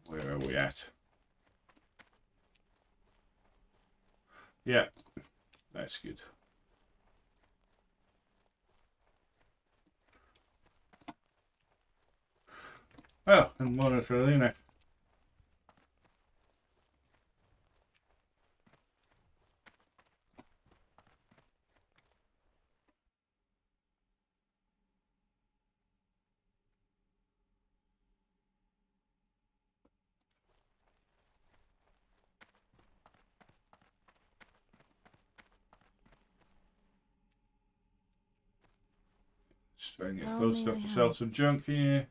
Where are we at? Yeah, that's good. Well, and more for Lena. Just trying to get close enough to sell some junk here.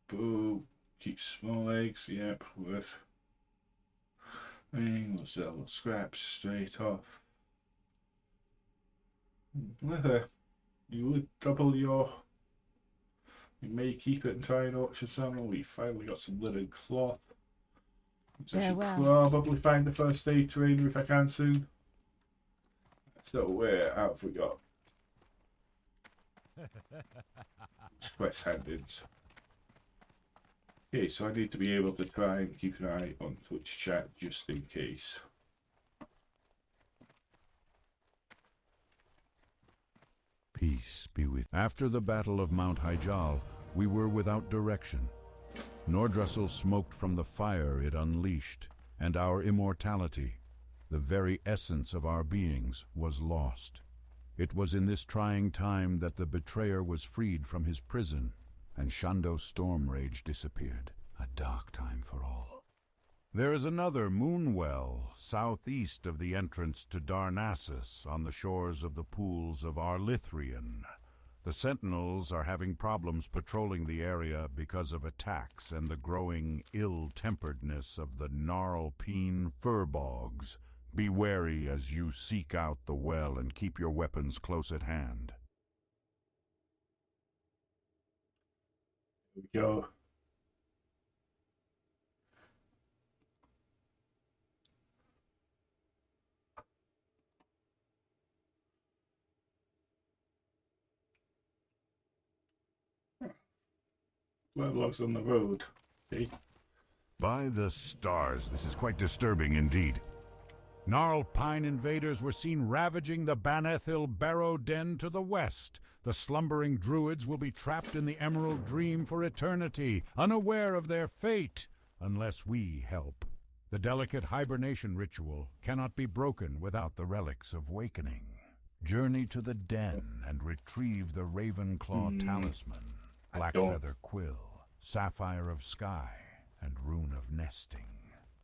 Boo. Keep small eggs. Yep, worth. We'll sell scraps straight off. Leather. You would double your. You may keep it and try and auction some. We finally got some linen cloth. So I should probably find the first aid trainer if I can soon. So where have we got? Quest hand-ins. Okay, so I need to be able to try and keep an eye on Twitch chat just in case. Peace be with. After the Battle of Mount Hyjal, we were without direction. Norddressel smoked from the fire it unleashed, and our immortality, the very essence of our beings, was lost. It was in this trying time that the betrayer was freed from his prison, and Shando's storm rage disappeared. A dark time for all. There is another moonwell southeast of the entrance to Darnassus on the shores of the pools of Arlithrian. The Sentinels are having problems patrolling the area because of attacks and the growing ill-temperedness of the Gnarlpeen furbogs. Be wary as you seek out the well and keep your weapons close at hand. Here we go. Logs on the road. Okay. By the stars, this is quite disturbing indeed. Gnarlpine invaders were seen ravaging the Banethil Barrow Den to the west. The slumbering druids will be trapped in the Emerald Dream for eternity, unaware of their fate, unless we help. The delicate hibernation ritual cannot be broken without the relics of wakening. Journey to the den and retrieve the Ravenclaw talisman, Blackfeather quill, Sapphire of Sky, and Rune of Nesting.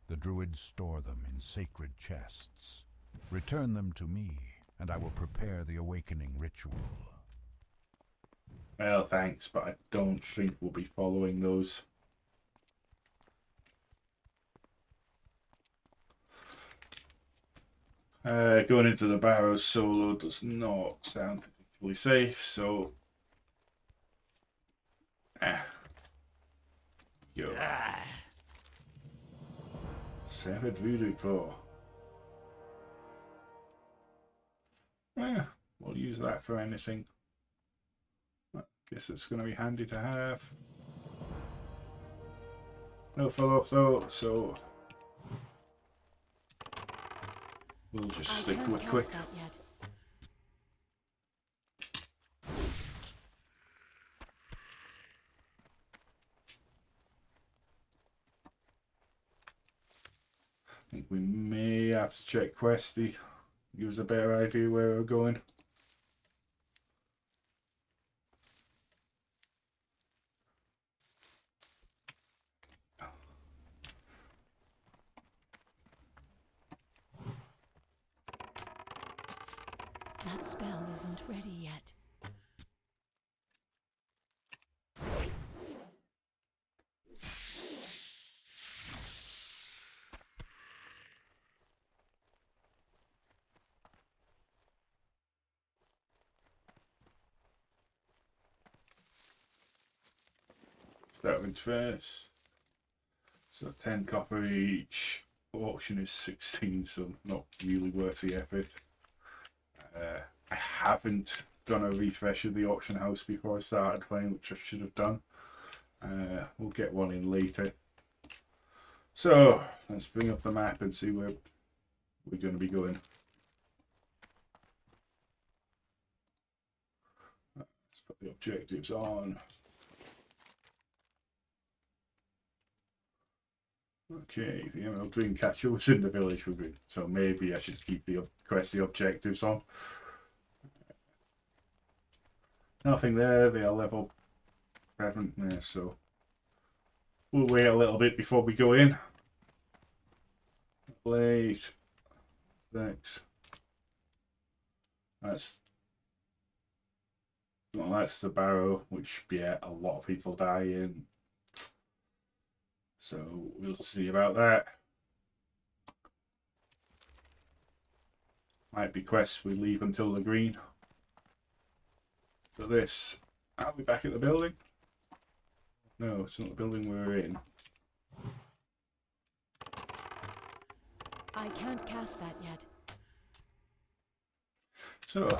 The druids store them in sacred chests. Return them to me, and I will prepare the awakening ritual. Well, thanks, but I don't think we'll be following those. Going into the Barrows solo does not sound particularly safe, so... Yo. Severed voodoo claw. We'll use that for anything. I guess it's going to be handy to have. No follow-up though, so we'll just stick with quick. I think we may have to check Questy. Give us a better idea where we're going. That spell isn't ready yet. Start with first. So 10 copper each. Auction is 16, so not really worth the effort. I haven't done a refresh of the auction house before I started playing, which I should have done. We'll get one in later. So let's bring up the map and see where we're going to be going. Let's put the objectives on. Okay, the Emerald Dreamcatcher was in the village with me, so maybe I should keep the objectives on. Nothing there, they are level 7 there, so we'll wait a little bit before we go in. Late. Thanks. That's the barrow, which a lot of people die in. So we'll see about that. Might be quests we leave until the green. For this, I'll be back at the building. No, it's not the building we're in. I can't cast that yet. So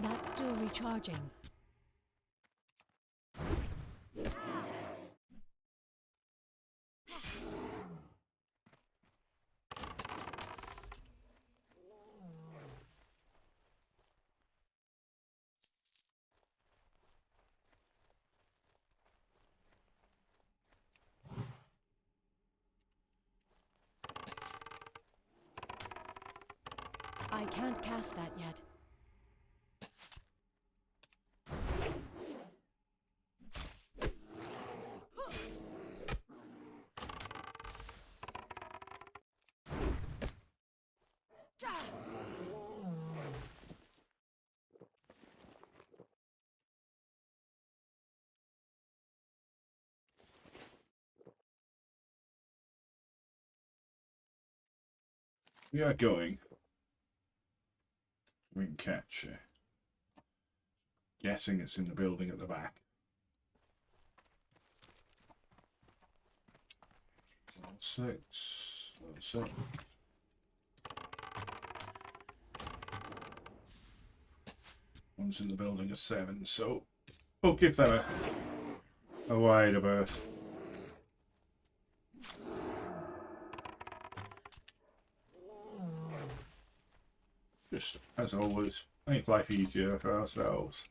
That's still recharging. I can't cast that yet. we are going. We can catch it. Guessing it's in the building at the back. Six. Seven. One's in the building at 7, so we'll give them a wider berth. Just as always, make life easier for ourselves.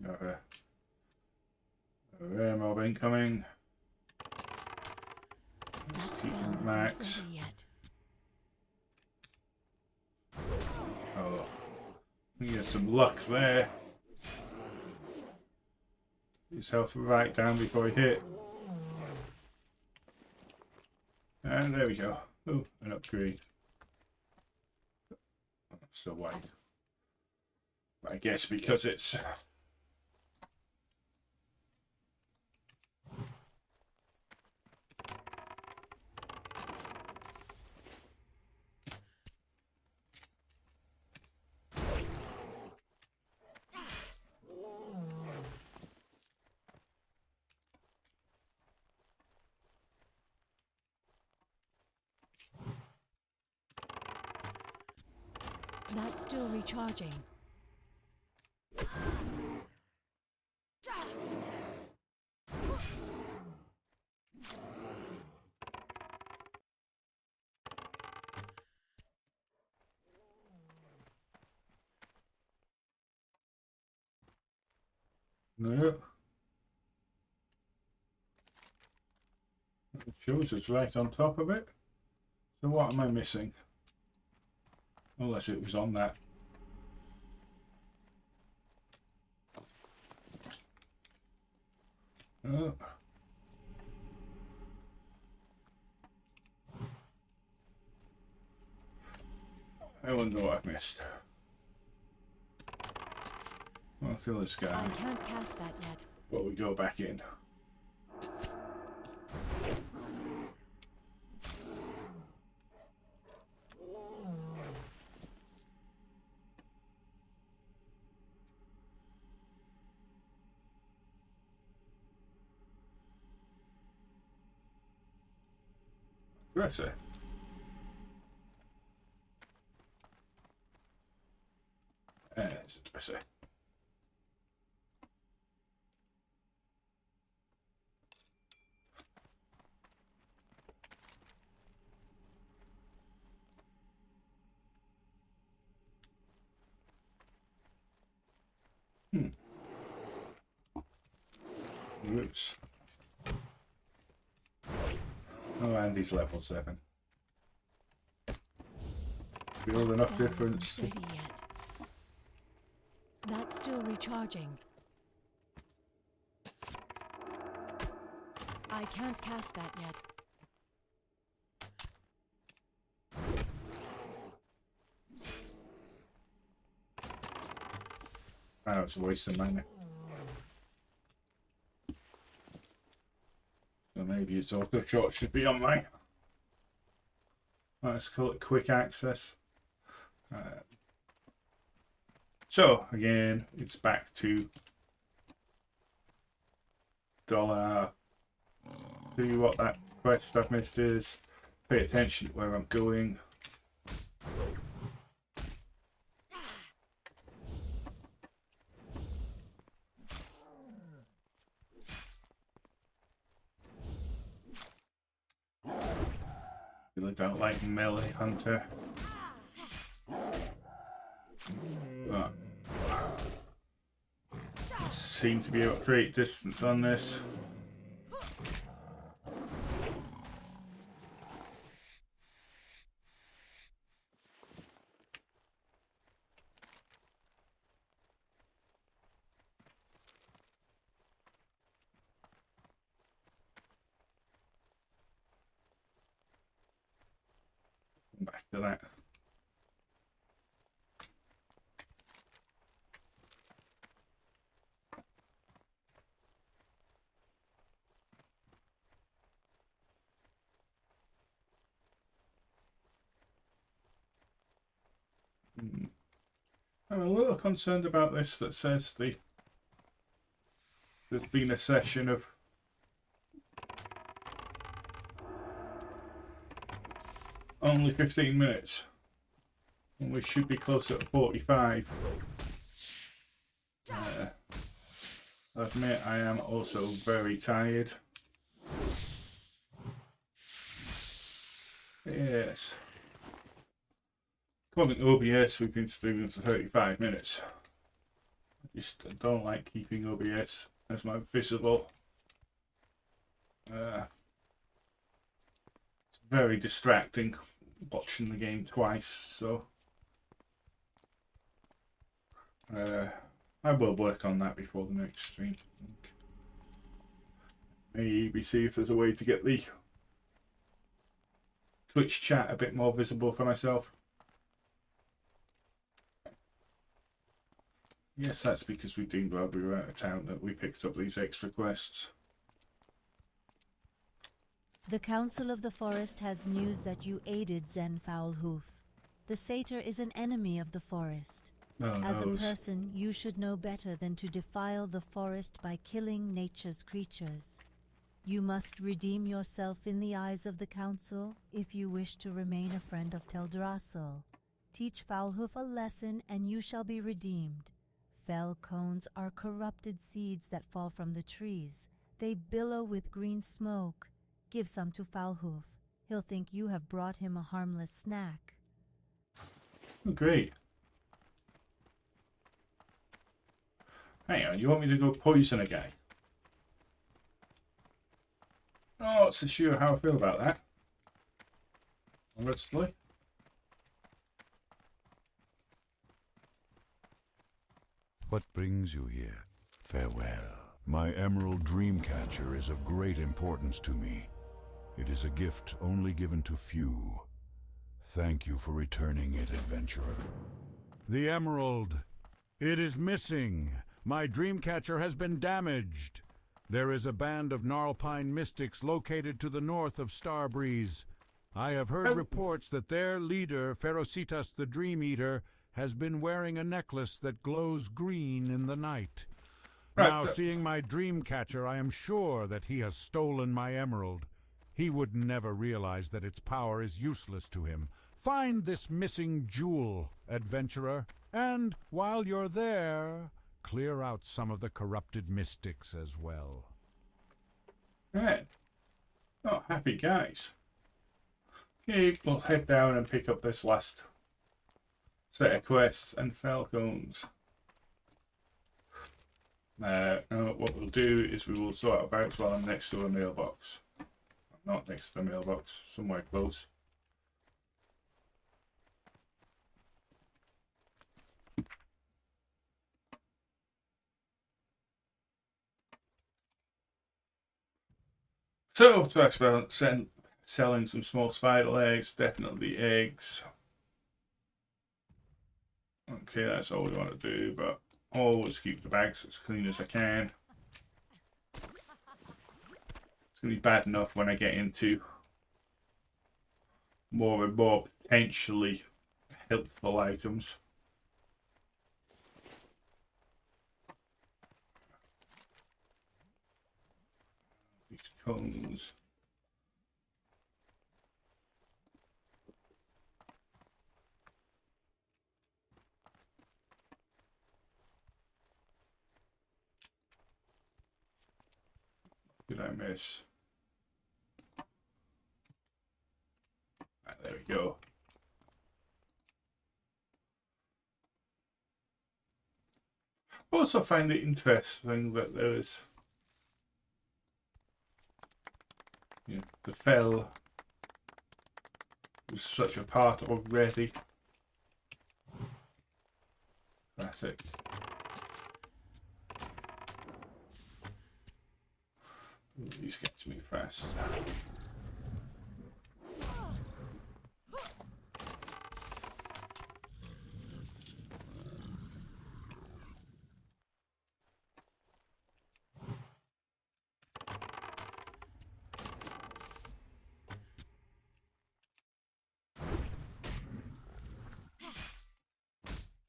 Got a rare mob incoming. That spell isn't Max. ready yet. Oh, we get some luck there. His health right down before he hit. And there we go. Oh, an upgrade. So wide. I guess because it's That's still recharging. no. It shows it's right on top of it. So what am I missing? Unless it was on that Oh. I wonder what I've missed. I'll kill this guy. I can't cast that yet. But we go back in. Dresser. There's a dresser. Roots. Oh, and he's level 7. Feel enough Spell difference. isn't ready yet. That's still recharging. I can't cast that yet. Oh, it's a waste of mana. So maybe it's auto shot should be on mine. Let's call it quick access. So again, it's back to $1. See what that quest I've missed is. Pay attention to where I'm going. Really don't like melee hunter. But seem to be able to create distance on this. Back to that. I'm a little concerned about this that says there's been a session of only 15 minutes and we should be closer to 45. I admit I am also very tired. Yes. According to OBS, we've been streaming for 35 minutes. I just don't like keeping OBS as my visible. It's very distracting watching the game twice, so I will work on that before the next stream. Maybe see if there's a way to get the Twitch chat a bit more visible for myself. Yes, that's because we deemed while we were out of town that we picked up these extra quests. The Council of the Forest has news that you aided Zen Foulhoof. The satyr is an enemy of the forest. Oh, As a no. person, you should know better than to defile the forest by killing nature's creatures. You must redeem yourself in the eyes of the Council if you wish to remain a friend of Teldrassil. Teach Foulhoof a lesson and you shall be redeemed. Fell cones are corrupted seeds that fall from the trees. They billow with green smoke. Give some to Foulhoof. He'll think you have brought him a harmless snack. Oh, great. Hang on, you want me to go poison a guy? Oh, not so sure how I feel about that. Honestly. What brings you here? Farewell. My emerald dreamcatcher is of great importance to me. It is a gift only given to few. Thank you for returning it, adventurer. The emerald! It is missing! My dreamcatcher has been damaged! There is a band of Gnarlpine mystics located to the north of Starbreeze. I have heard reports that their leader, Ferocitas the Dream Eater, has been wearing a necklace that glows green in the night. Now, seeing my dreamcatcher, I am sure that he has stolen my emerald. He would never realize that its power is useless to him. Find this missing jewel, adventurer, and while you're there, clear out some of the corrupted mystics as well. Right. Oh, happy guys. Okay, we'll head down and pick up this last set of quests and falcons. What we'll do is we will sort about while I'm next to a mailbox. Not next to the mailbox, somewhere close. So, to ask about selling some small spider eggs, definitely eggs. Okay, that's all we want to do, but always keep the bags as clean as I can. It's going to be bad enough when I get into more and more potentially helpful items. These cones. Did I miss? There we go. I also find it interesting that there is, the fell was such a part already. Classic. Ooh, these get to me fast.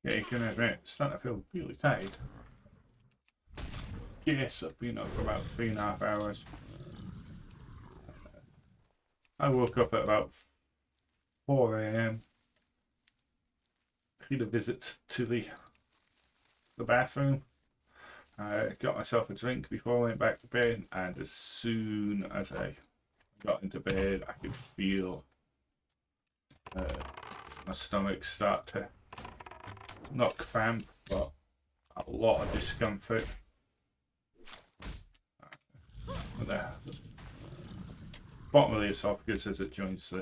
Yeah, you can admit, it's starting to feel really tired. Yes, I've been up for about 3.5 hours. I woke up at about 4 AM. Paid a visit to the bathroom. I got myself a drink before I went back to bed, and as soon as I got into bed, I could feel my stomach start to not cramp, but a lot of discomfort. The bottom of the esophagus as it joins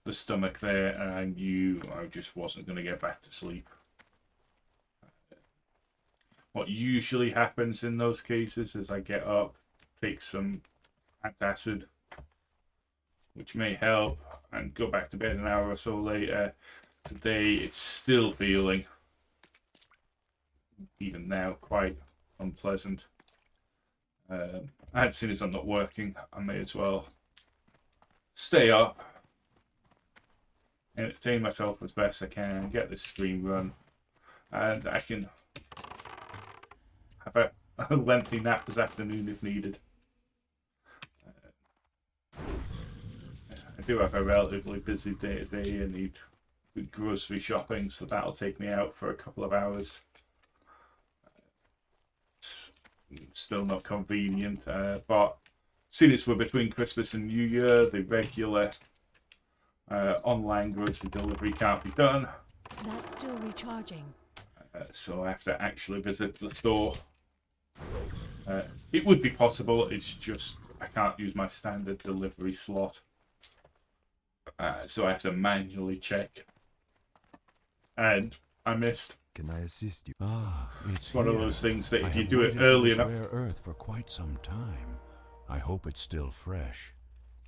the stomach there, and I knew I just wasn't going to get back to sleep. What usually happens in those cases is I get up, take some antacid, which may help, and go back to bed an hour or so later. Today it's still feeling, even now, quite unpleasant. As soon as I'm not working, I may as well stay up, entertain myself as best I can, get this stream run, and I can have a lengthy nap this afternoon if needed. I do have a relatively busy day today and need good grocery shopping, so that'll take me out for a couple of hours. It's still not convenient, but since we're between Christmas and New Year, the regular online grocery delivery can't be done. That's still recharging. So I have to actually visit the store. It would be possible, it's just I can't use my standard delivery slot. So I have to manually check. And I missed can I assist you? Ah, it's one of here. those things that I if you have do it waited for early this enough. rare earth for quite some time. I hope it's still fresh.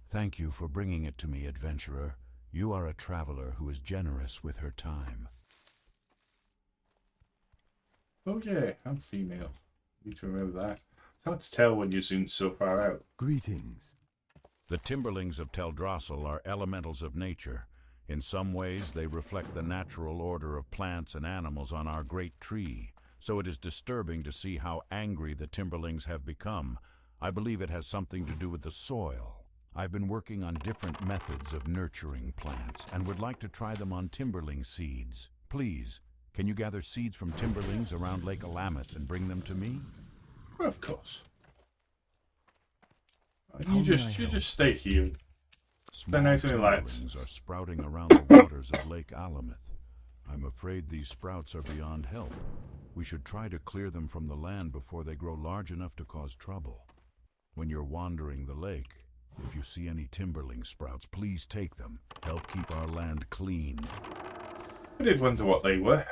Thank you for bringing it to me, adventurer. You are a traveler who is generous with her time. Oh yeah, I'm female. Need to remember that. It's hard to tell when you zoom so far out. Greetings. The Timberlings of Teldrassil are elementals of nature. In some ways, they reflect the natural order of plants and animals on our great tree. So it is disturbing to see how angry the Timberlings have become. I believe it has something to do with the soil. I've been working on different methods of nurturing plants and would like to try them on Timberling seeds. Please, can you gather seeds from Timberlings around Lake Alameth and bring them to me? Well, of course. How You may I just help? stay here. Small nice and lights. Timberlings are sprouting around the waters of Lake Alameth. I'm afraid these sprouts are beyond help. We should try to clear them from the land before they grow large enough to cause trouble. When you're wandering the lake, if you see any Timberling sprouts, please take them. Help keep our land clean. I did wonder what they were.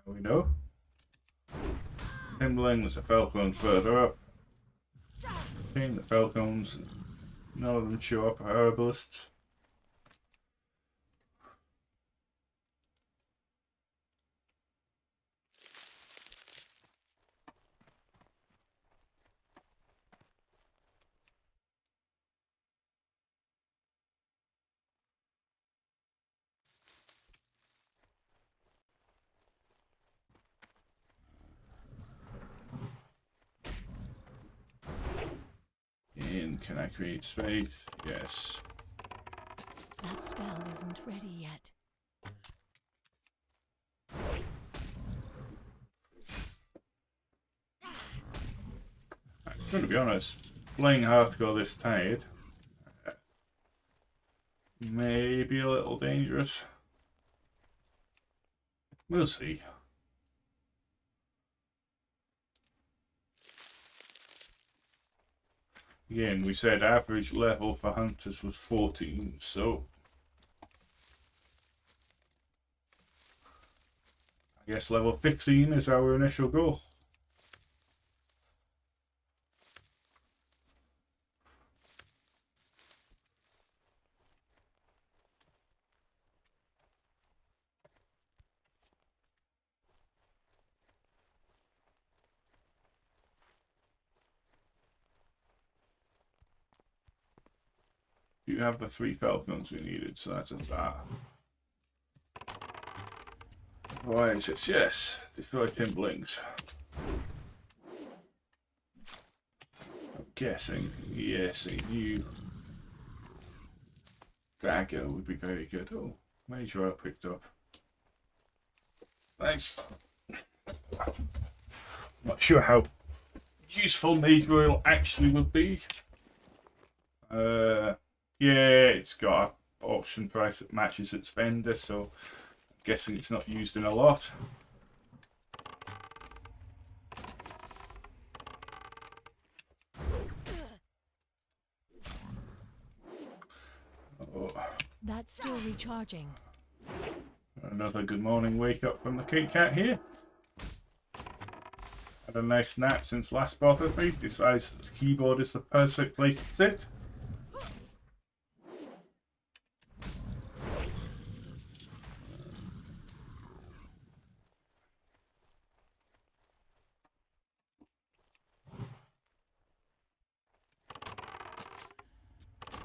Now we know. Timberlings are falcons further up. The falcons, none of them show up are herbalists. And can I create space? Yes. That spell isn't ready yet. I'm going to be honest, playing hardcore this tired may be a little dangerous. We'll see. Again, we said average level for hunters was 14, so I guess level 15 is our initial goal. You have the 3 falcons we needed, so that's a that. Why is it? Yes, destroy Timberlings. I'm guessing, yes, a new dagger would be very good. Oh, major oil picked up. Thanks. Not sure how useful major oil actually would be. Yeah, it's got an auction price that matches its vendor, so I'm guessing it's not used in a lot. Oh, That's still recharging. another good morning wake up from the Kit Kat here. Had a nice nap since last bothered me. Decides that the keyboard is the perfect place to sit.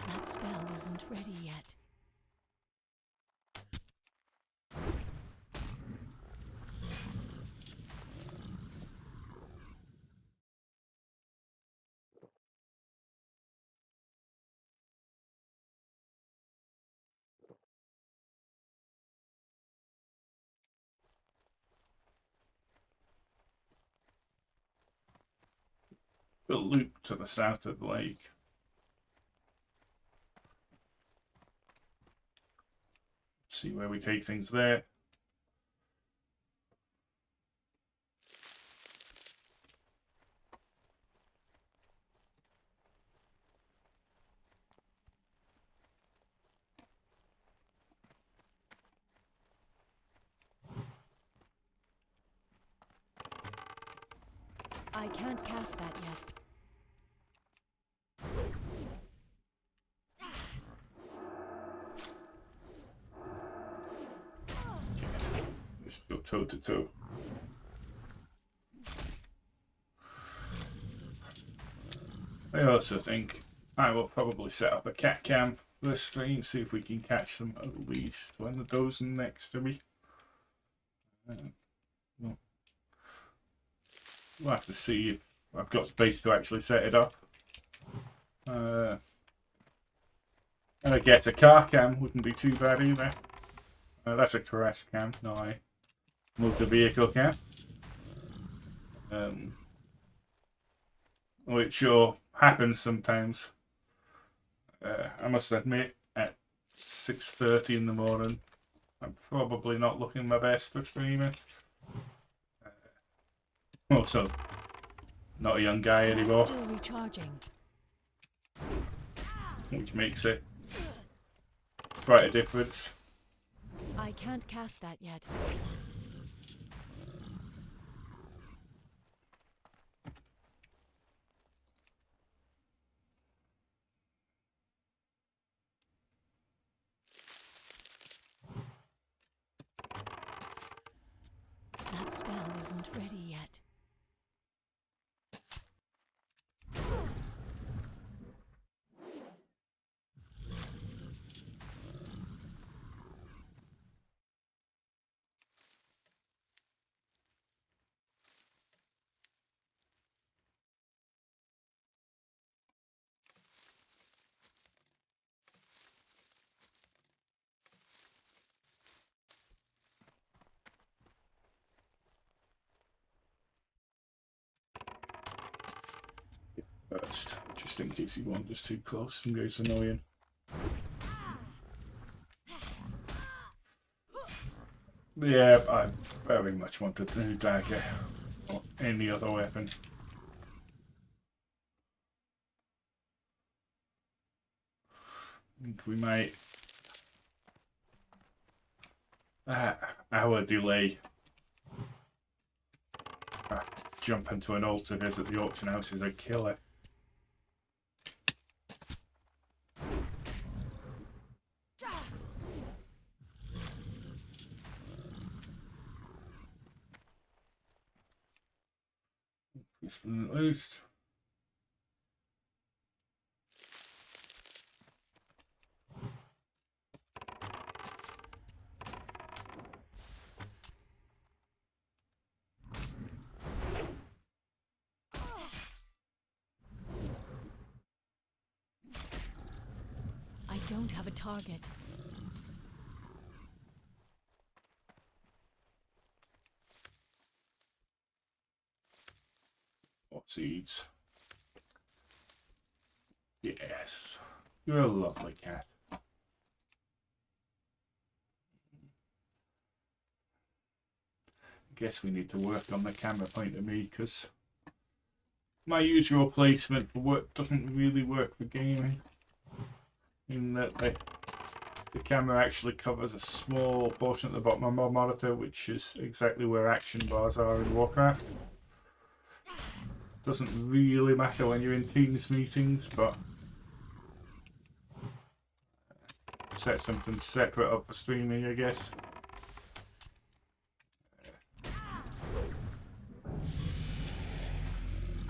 That spell isn't ready yet. We'll loop to the south of the lake. See where we take things there. I can't cast that yet. Just go toe to toe. I also think I will probably set up a cat cam for this stream, see if we can catch them at least when they're dozing next to me. We'll have to see if I've got space to actually set it up. And I guess a car cam wouldn't be too bad either. That's a crash cam, not a motor vehicle cam. Which sure happens sometimes. I must admit, at 6:30 in the morning, I'm probably not looking my best for streaming. Also, not a young guy anymore, Still recharging. which makes it quite a difference. I can't cast that yet. That spell isn't ready yet. First, just in case he wanders too close and gets annoying. Yeah, I very much wanted the new dagger or any other weapon. I think we might hour delay. Jump into an altar visit the auction house is a killer. At least. I don't have a target. What seeds? Yes. You're a lovely cat. Guess we need to work on the camera point of me because my usual placement for work doesn't really work for gaming. In that the camera actually covers a small portion at the bottom of my monitor, which is exactly where action bars are in Warcraft. Doesn't really matter when you're in Teams meetings, but set something separate up for streaming, I guess.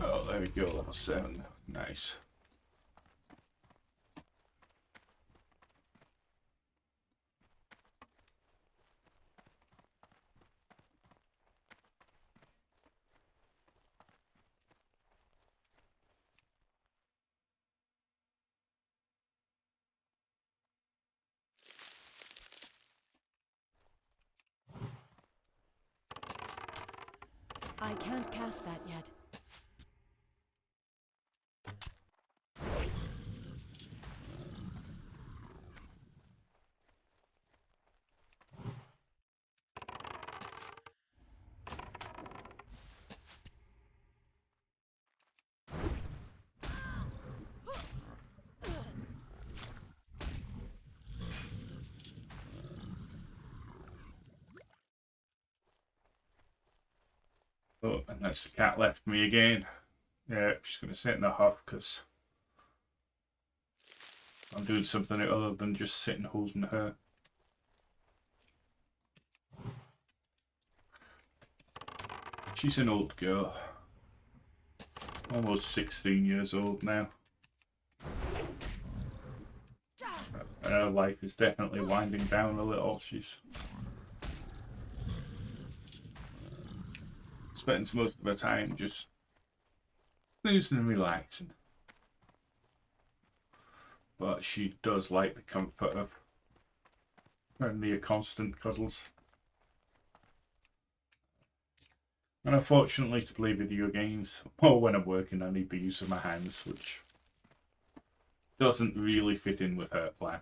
Oh, there we go, level 7. Nice. I can't cast that yet. Oh, and that's the cat left me again. Yeah, she's going to sit in the hut because I'm doing something other than just sitting holding her. She's an old girl. Almost 16 years old now. Her life is definitely winding down a little. She's spends most of her time just snoozing and relaxing. But she does like the comfort of her near constant cuddles. And unfortunately, to play video games, or when I'm working, I need the use of my hands, which doesn't really fit in with her plan.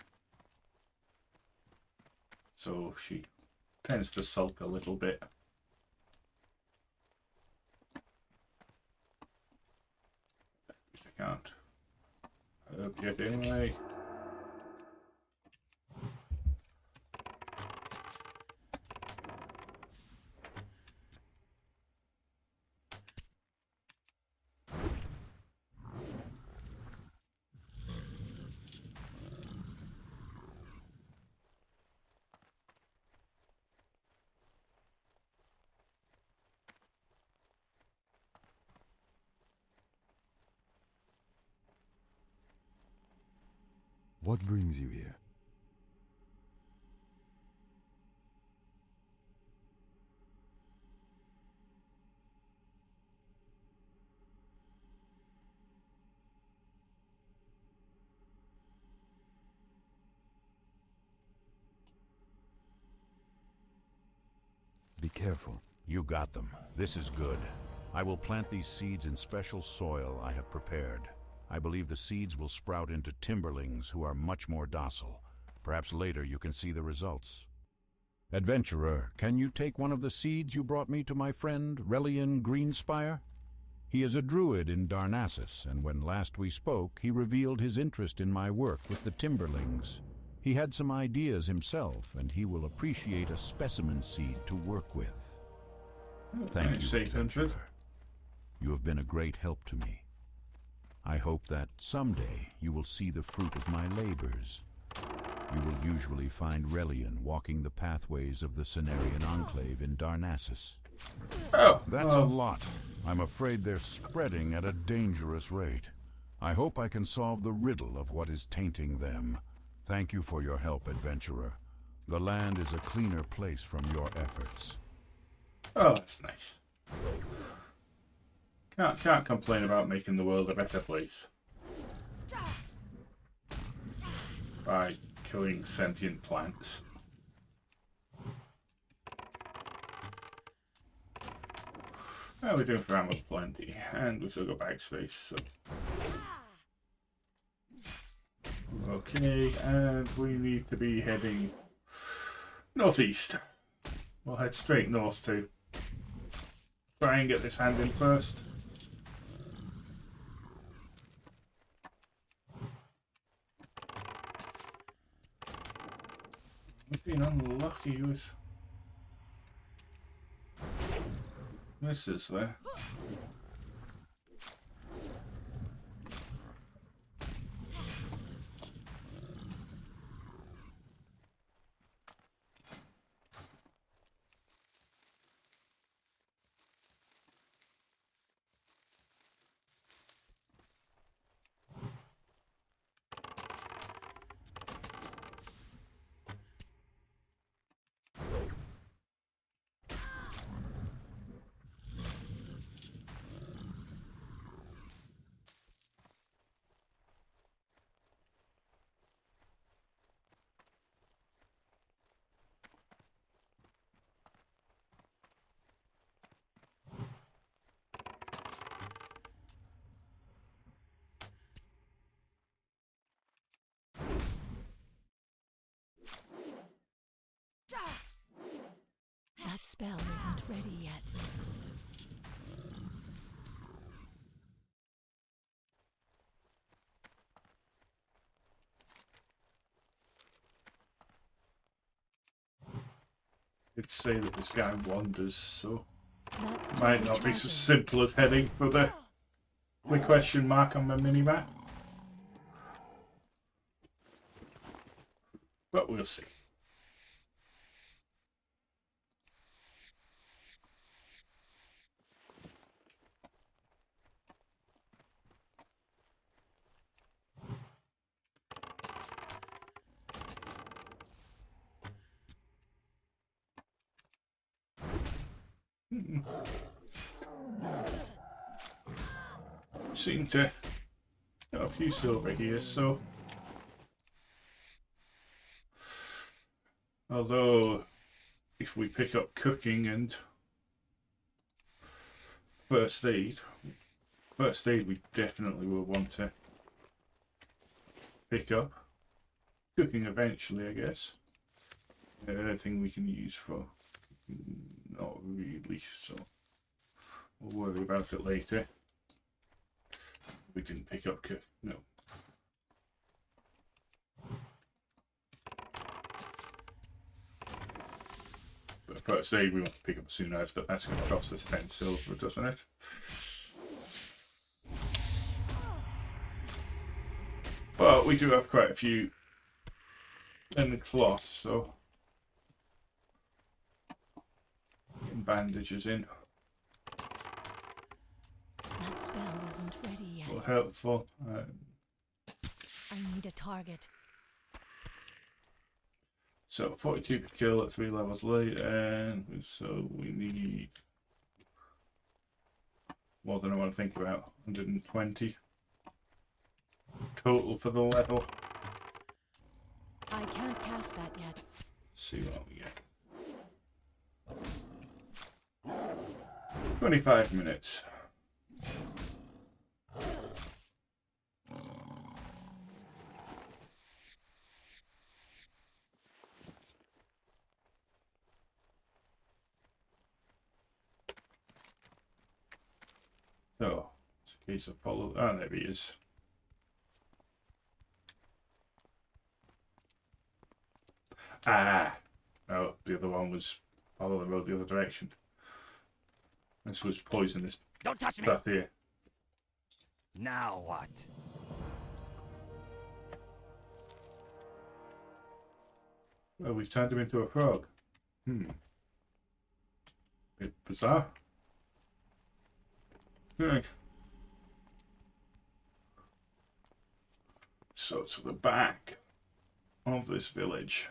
So she tends to sulk a little bit. Which I can't hurt yet anyway. What brings you here? Be careful. You got them. This is good. I will plant these seeds in special soil I have prepared. I believe the seeds will sprout into timberlings who are much more docile. Perhaps later you can see the results. Adventurer, can you take one of the seeds you brought me to my friend Relian Greenspire? He is a druid in Darnassus, and when last we spoke, he revealed his interest in my work with the timberlings. He had some ideas himself, and he will appreciate a specimen seed to work with. Thank you, Adventurer. You have been a great help to me. I hope that someday you will see the fruit of my labors. You will usually find Relian walking the pathways of the Cenarian Enclave in Darnassus. Oh, That's a lot. I'm afraid they're spreading at a dangerous rate. I hope I can solve the riddle of what is tainting them. Thank you for your help, Adventurer. The land is a cleaner place from your efforts. Oh, that's nice. Can't complain about making the world a better place by killing sentient plants. Oh, we're doing for ammo plenty, and we've still got bag space. So. Okay, and we need to be heading northeast. We'll head straight north too. Try and get this hand in first. We've been unlucky with misses there. That spell isn't ready yet. It'd say that this guy wanders, so That's still Might not be so recharging. simple as heading for the question mark on my mini-map. But we'll see. Seem to got a few silver here, so although if we pick up cooking and first aid we definitely will want to pick up. Cooking eventually, I guess. Anything we can use for, not really, so we'll worry about it later. We didn't pick up cook, no. But first aid we want to pick up as soon as, but that's going to cost us 10 silver, doesn't it? But we do have quite a few in the cloth, so getting bandages in. That spell isn't ready yet. Well, helpful. I need a target. So 42 per kill at 3 levels later, and so we need more than I want to think about. 120 total for the level. I can't cast that yet. Let's see what we get. 25 minutes. So, it's a case of follow. Ah, there he is. Ah! No, the other one was follow the road the other direction. This was poisonous. Don't touch me! Stuff here. Now what? Well, we've turned him into a frog. Bit bizarre. So to the back of this village.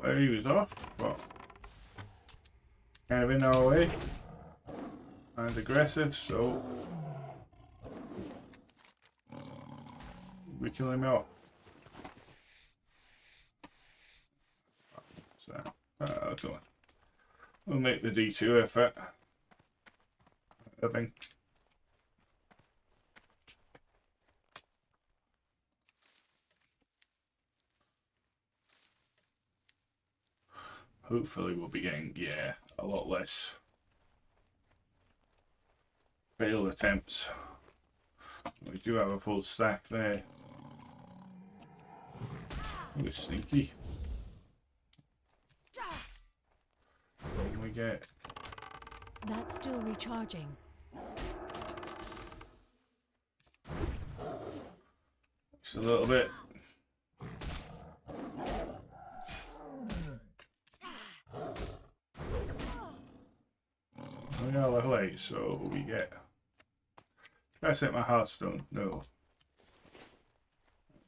Where he was off, but kind of in our way and aggressive, so we kill him off. So, come on. We'll make the D2 effort, I think. Hopefully we'll be getting, yeah, a lot less failed attempts. We do have a full stack there. We're sneaky. What can we get? That's still recharging. Just a little bit. We are level 8, so we get. Can I set my heartstone? No.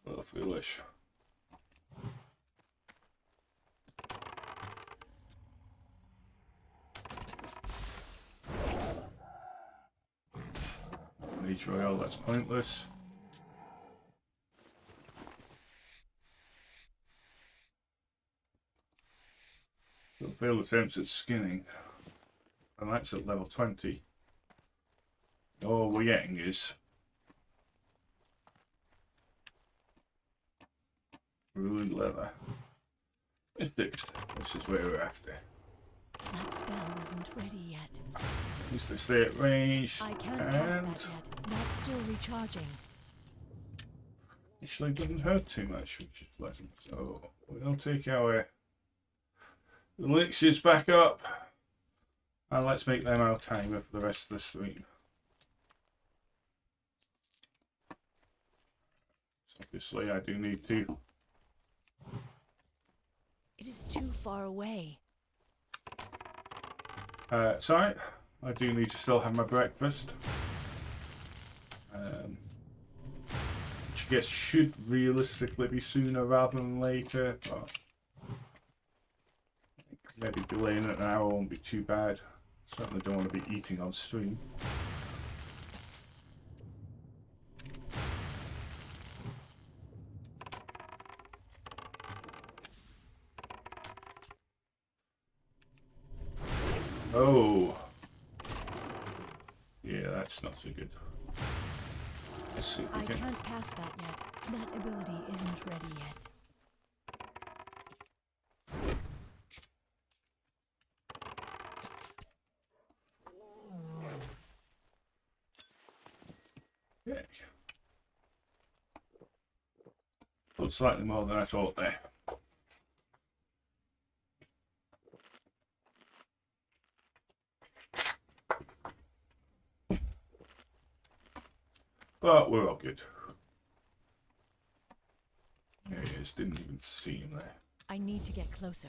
A little foolish. Rage Royale, that's pointless. So failed attempts at skinning. And that's at level 20. All we're getting is ruined leather. Mystics. This is where we're after. That spell isn't ready yet. Needs to stay at range. I can't cast that yet. That's still recharging. Actually doesn't hurt too much, which is pleasant. So we'll take our elixirs back up. And let's make them our timer for the rest of the stream. So obviously I do need to. It is too far away. Sorry, I do need to still have my breakfast. Which I guess should realistically be sooner rather than later, but maybe delaying it an hour won't be too bad. Certainly don't want to be eating on stream. Oh. Yeah, that's not so good. Let's see if we I can. can't cast that yet. That ability isn't ready yet. Yeah. But slightly more than I thought there. But we're all good. There he is, didn't even see him there. I need to get closer.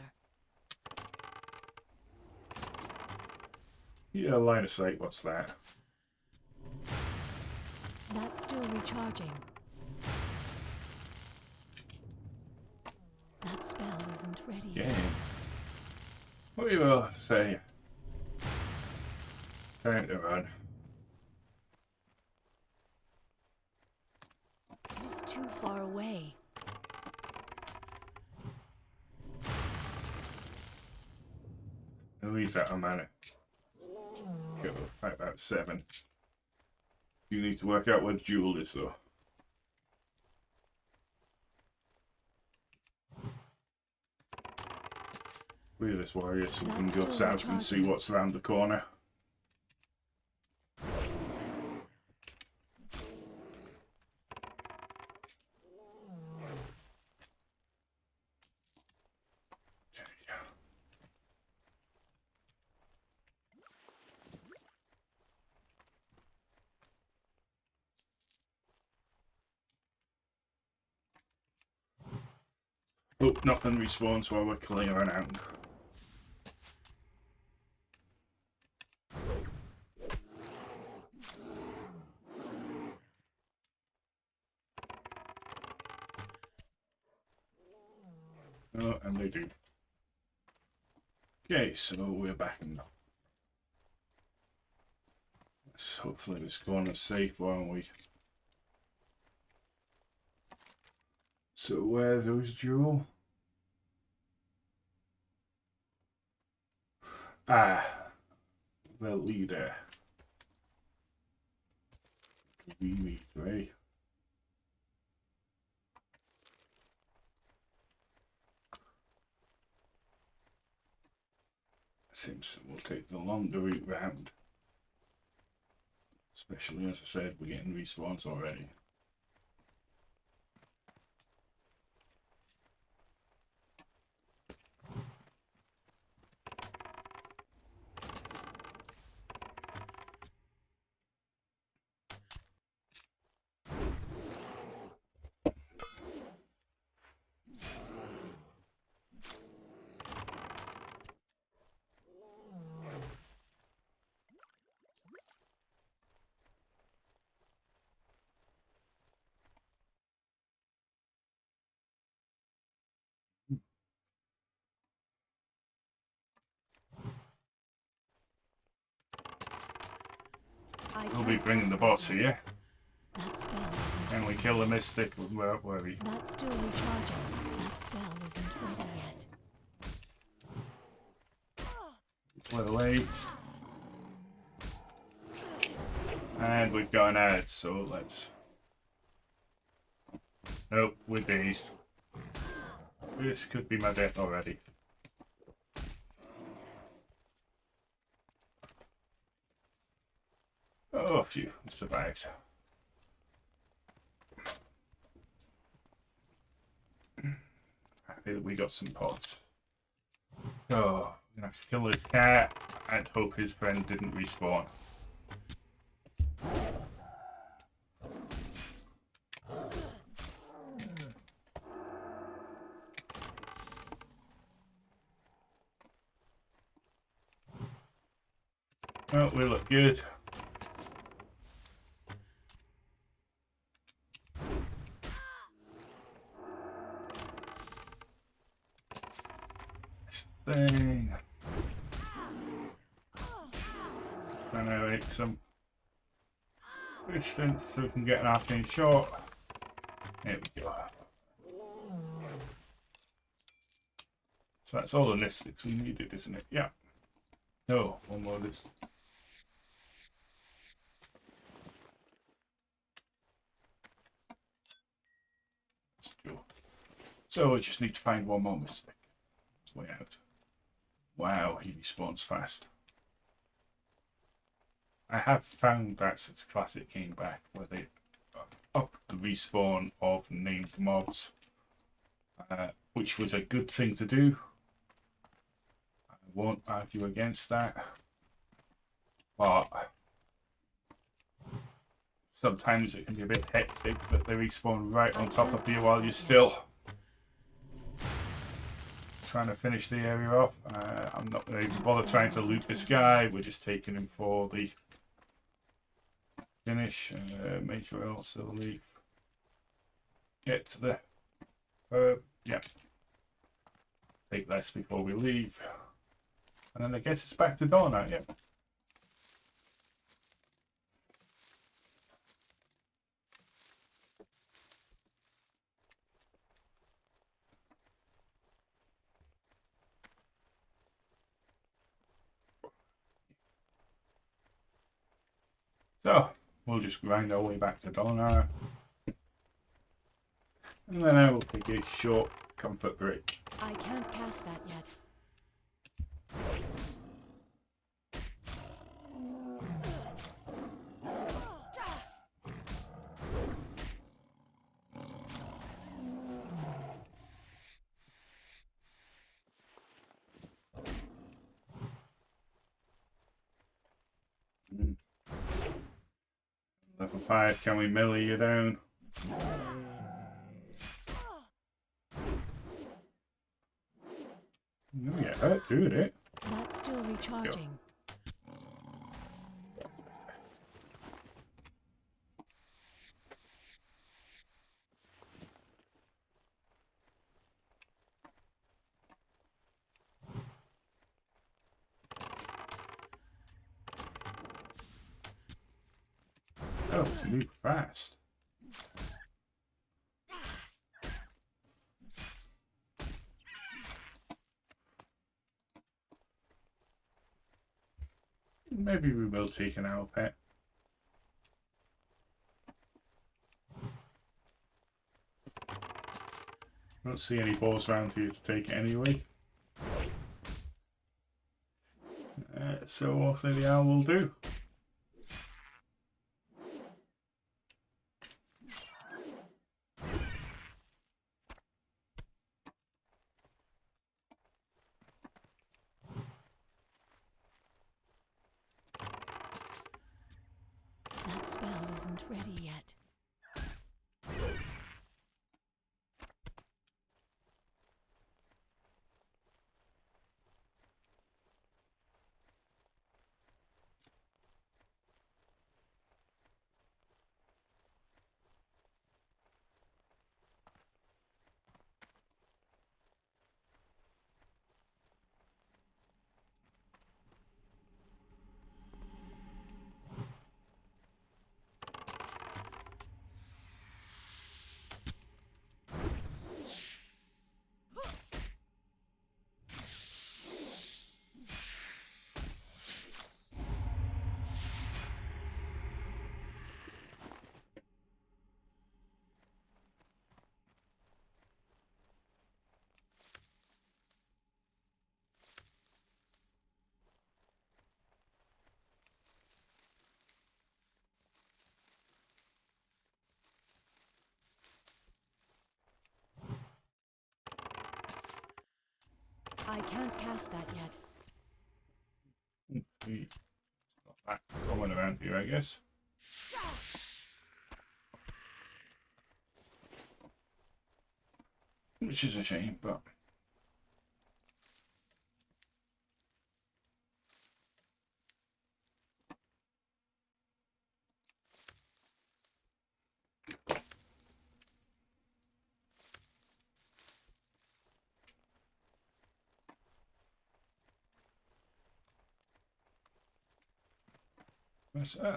Yeah, line of sight, what's that? That's still recharging. That spell isn't ready Yeah. yet. We will say. Time to run. It is too far away. At least out of mana. Go right about 7. You need to work out where the jewel is though. We're this warrior so we can go south and see what's around the corner. Oh, nothing respawns while we're clearing out. Oh, and they do. Okay, so we're back in. Hopefully this corner's safe, won't we? So where those jewel? Ah, the leader. Really great. Seems we'll take the longer route round. Especially as I said, we're getting respawns already. we bring the boss here, That spell isn't and we kill the mystic, where are we? That's still recharging. That spell isn't ready yet. It's level 8. And we've got an ad, so let's... Nope, we're dazed. This could be my death already. Oh, phew, we survived. Happy that we got some pots. Oh, we're gonna have to kill his cat and hope his friend didn't respawn. Oh, we look good. Thing. Trying to make some distance so we can get an arcane shot. There we go. So that's all the mystics we needed, isn't it? Yeah. No, one more of this. Let's go. So we just need to find one more mystic. It's way out. Wow, he respawns fast. I have found that since Classic came back, where they upped the respawn of named mobs, which was a good thing to do. I won't argue against that, but sometimes it can be a bit hectic that they respawn right on top of you while you're still trying to finish the area off. I'm not going to even bother trying to loot this guy. We're just taking him for the finish. Make sure I'll still leave. Get to the yeah. Take this before we leave. And then I guess it's back to dawn now, yeah. So, we'll just grind our way back to Donna. And then I will take a short comfort break. I can't cast that yet. Level 5, can we melee you down? No, you get hurt doing it. That's still recharging. Oh, it's move fast. Maybe we will take an owl pet. Don't see any balls around here to take it anyway. So I'll say the owl will do. That spell isn't ready yet. I can't cast that yet. It's not that common around here, I guess. Which is a shame, but...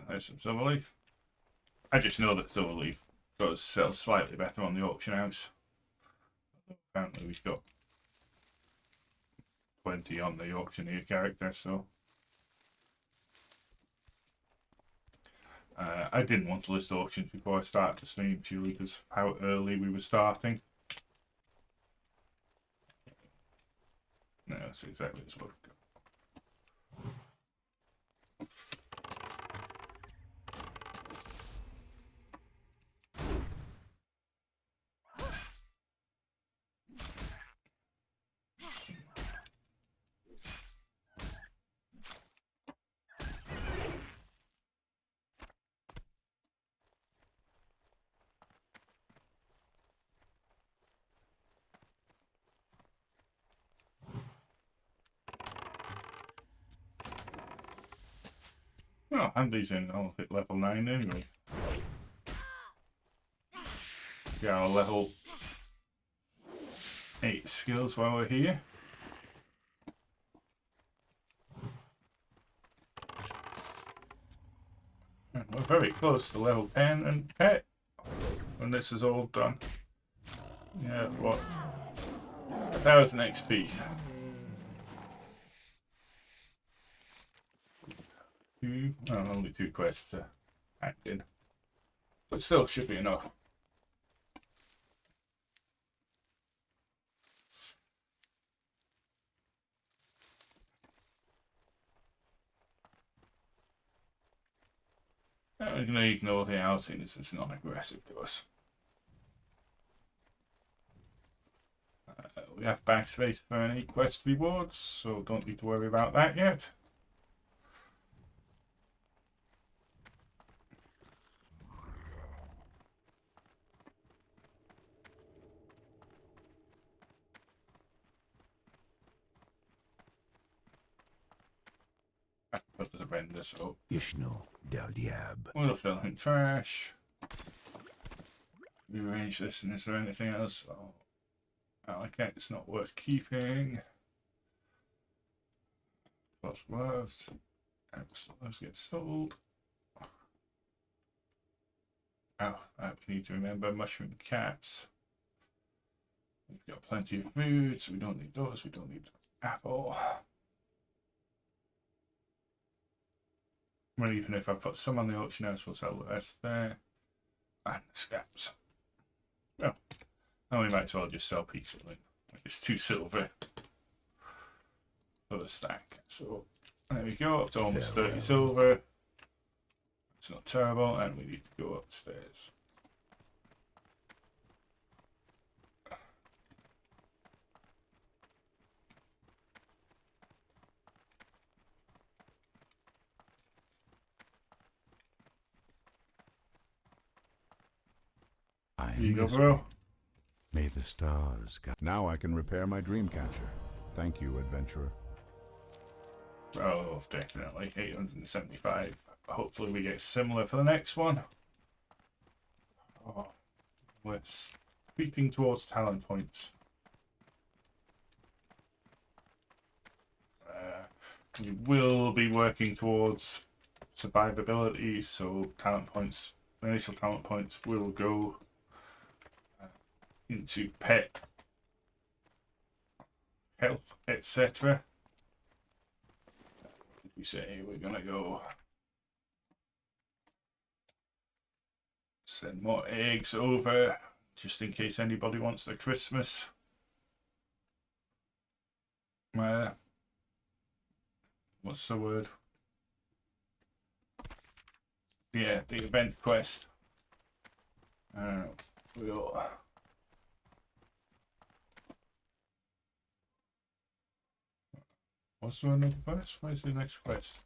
There's some silver leaf. I just know that silver leaf does sell slightly better on the auction house. Apparently we've got 20 on the auctioneer character, so I didn't want to list auctions before I started the stream purely because of how early we were starting. No, that's exactly as well. Well, Andy's in. I'll hit level 9 anyway. Yeah, I'll level 8 skills while we're here. And we're very close to level 10 and pet when this is all done. Yeah, what? 1,000 XP. Well, only 2 quests to act in. But still should be enough. We're going to ignore the outing as it's non-aggressive to us. We have backspace for any quest rewards, so don't need to worry about that yet. That was a render, so Ishno del Diab. we'll fill in trash. Rearrange this, and is there anything else? Oh, okay, it's not worth keeping. Plus worth. Those get sold. Oh, we need to remember mushroom caps. We've got plenty of food, so we don't need those. We don't need apple. Well, even if I put some on the auction house, we'll sell the rest there. And the scraps. Well, and we might as well just sell peacefully. It's 2 silver for the stack. So there we go, up to almost 30 silver. It's not terrible, and we need to go upstairs. Here you go, bro. May the stars guide. Now I can repair my dream catcher. Thank you, adventurer. Oh, definitely. 875. Hopefully we get similar for the next one. Oh, we're creeping towards talent points. We will be working towards survivability, so talent points, initial talent points will go into pet, health, etc. We say we're gonna go send more eggs over just in case anybody wants the Christmas. What's the word? Yeah, the event quest. We'll Was there another quest? Where's the next quest?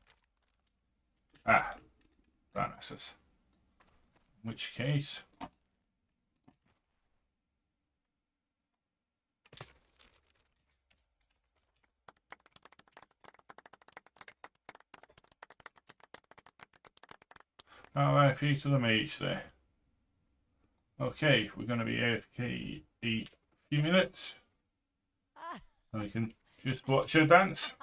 Ah, Darknesses. In which case... Alright, few to the mage there. Okay, we're going to be AFK a few minutes. So we can just watch her dance.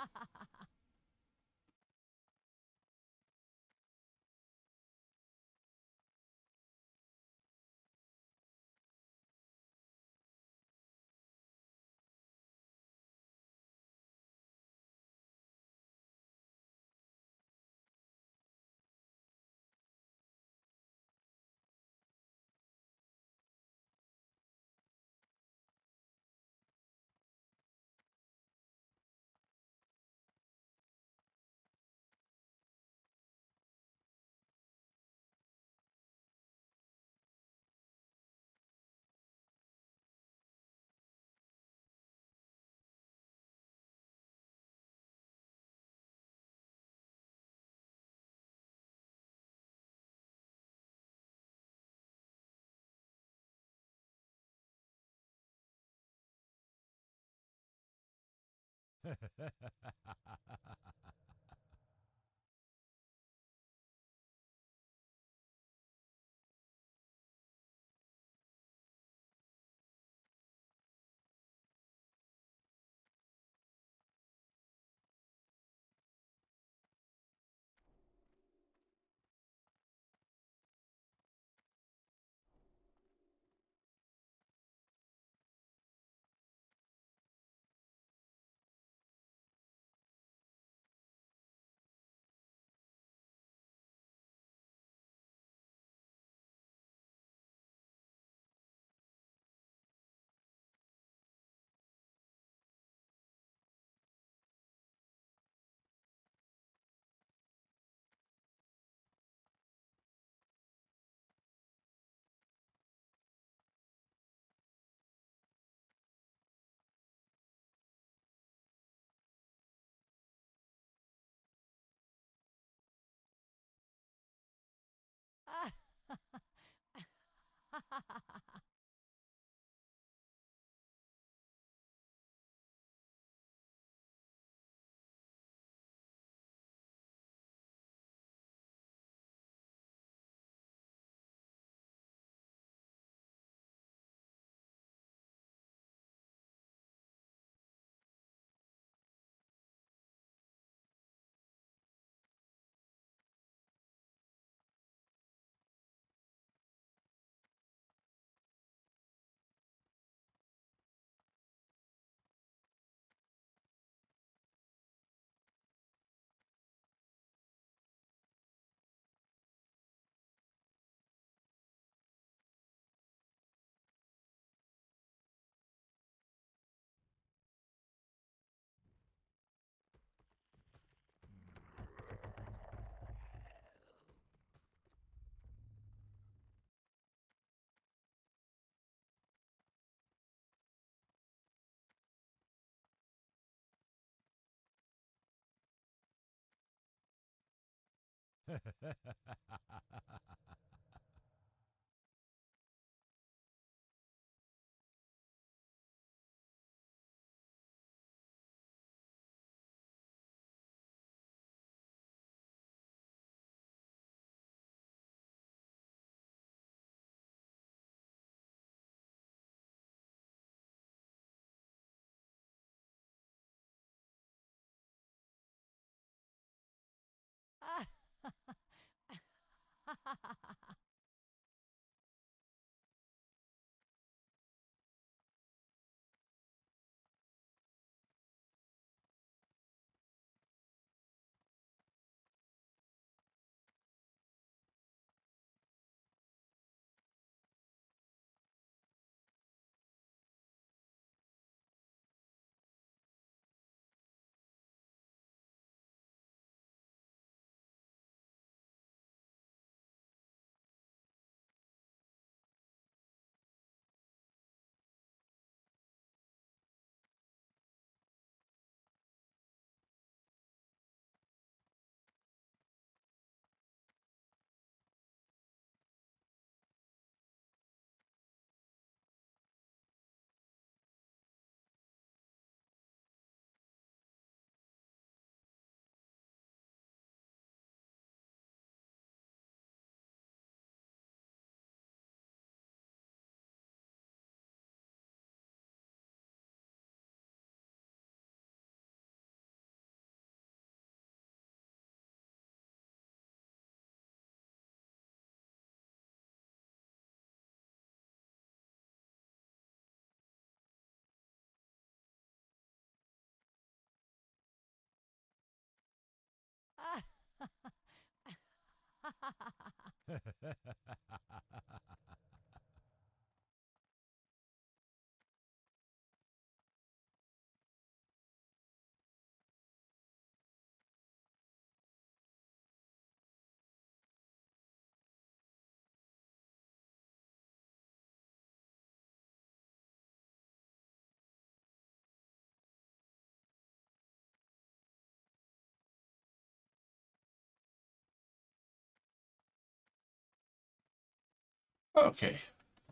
Okay,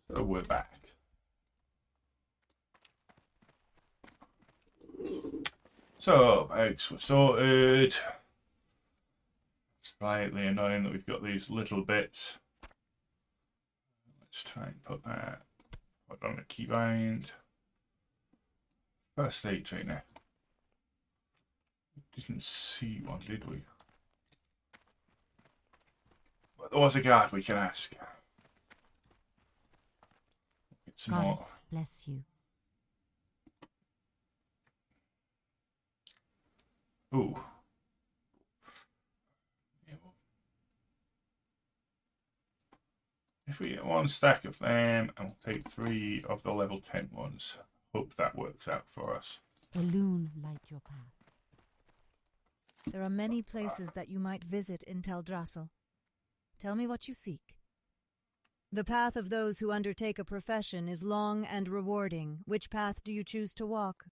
so we're back. So, eggs were sorted. Slightly annoying that we've got these little bits. Let's try and put on a keybind. First aid trainer. Didn't see one, did we? But there was a guard we can ask. It's more. Goddess bless you. Ooh. If we get one stack of them, and we'll take 3 of the level 10 ones. Hope that works out for us. Elune light your path. There are many places that you might visit in Teldrassil. Tell me what you seek. The path of those who undertake a profession is long and rewarding. Which path do you choose to walk?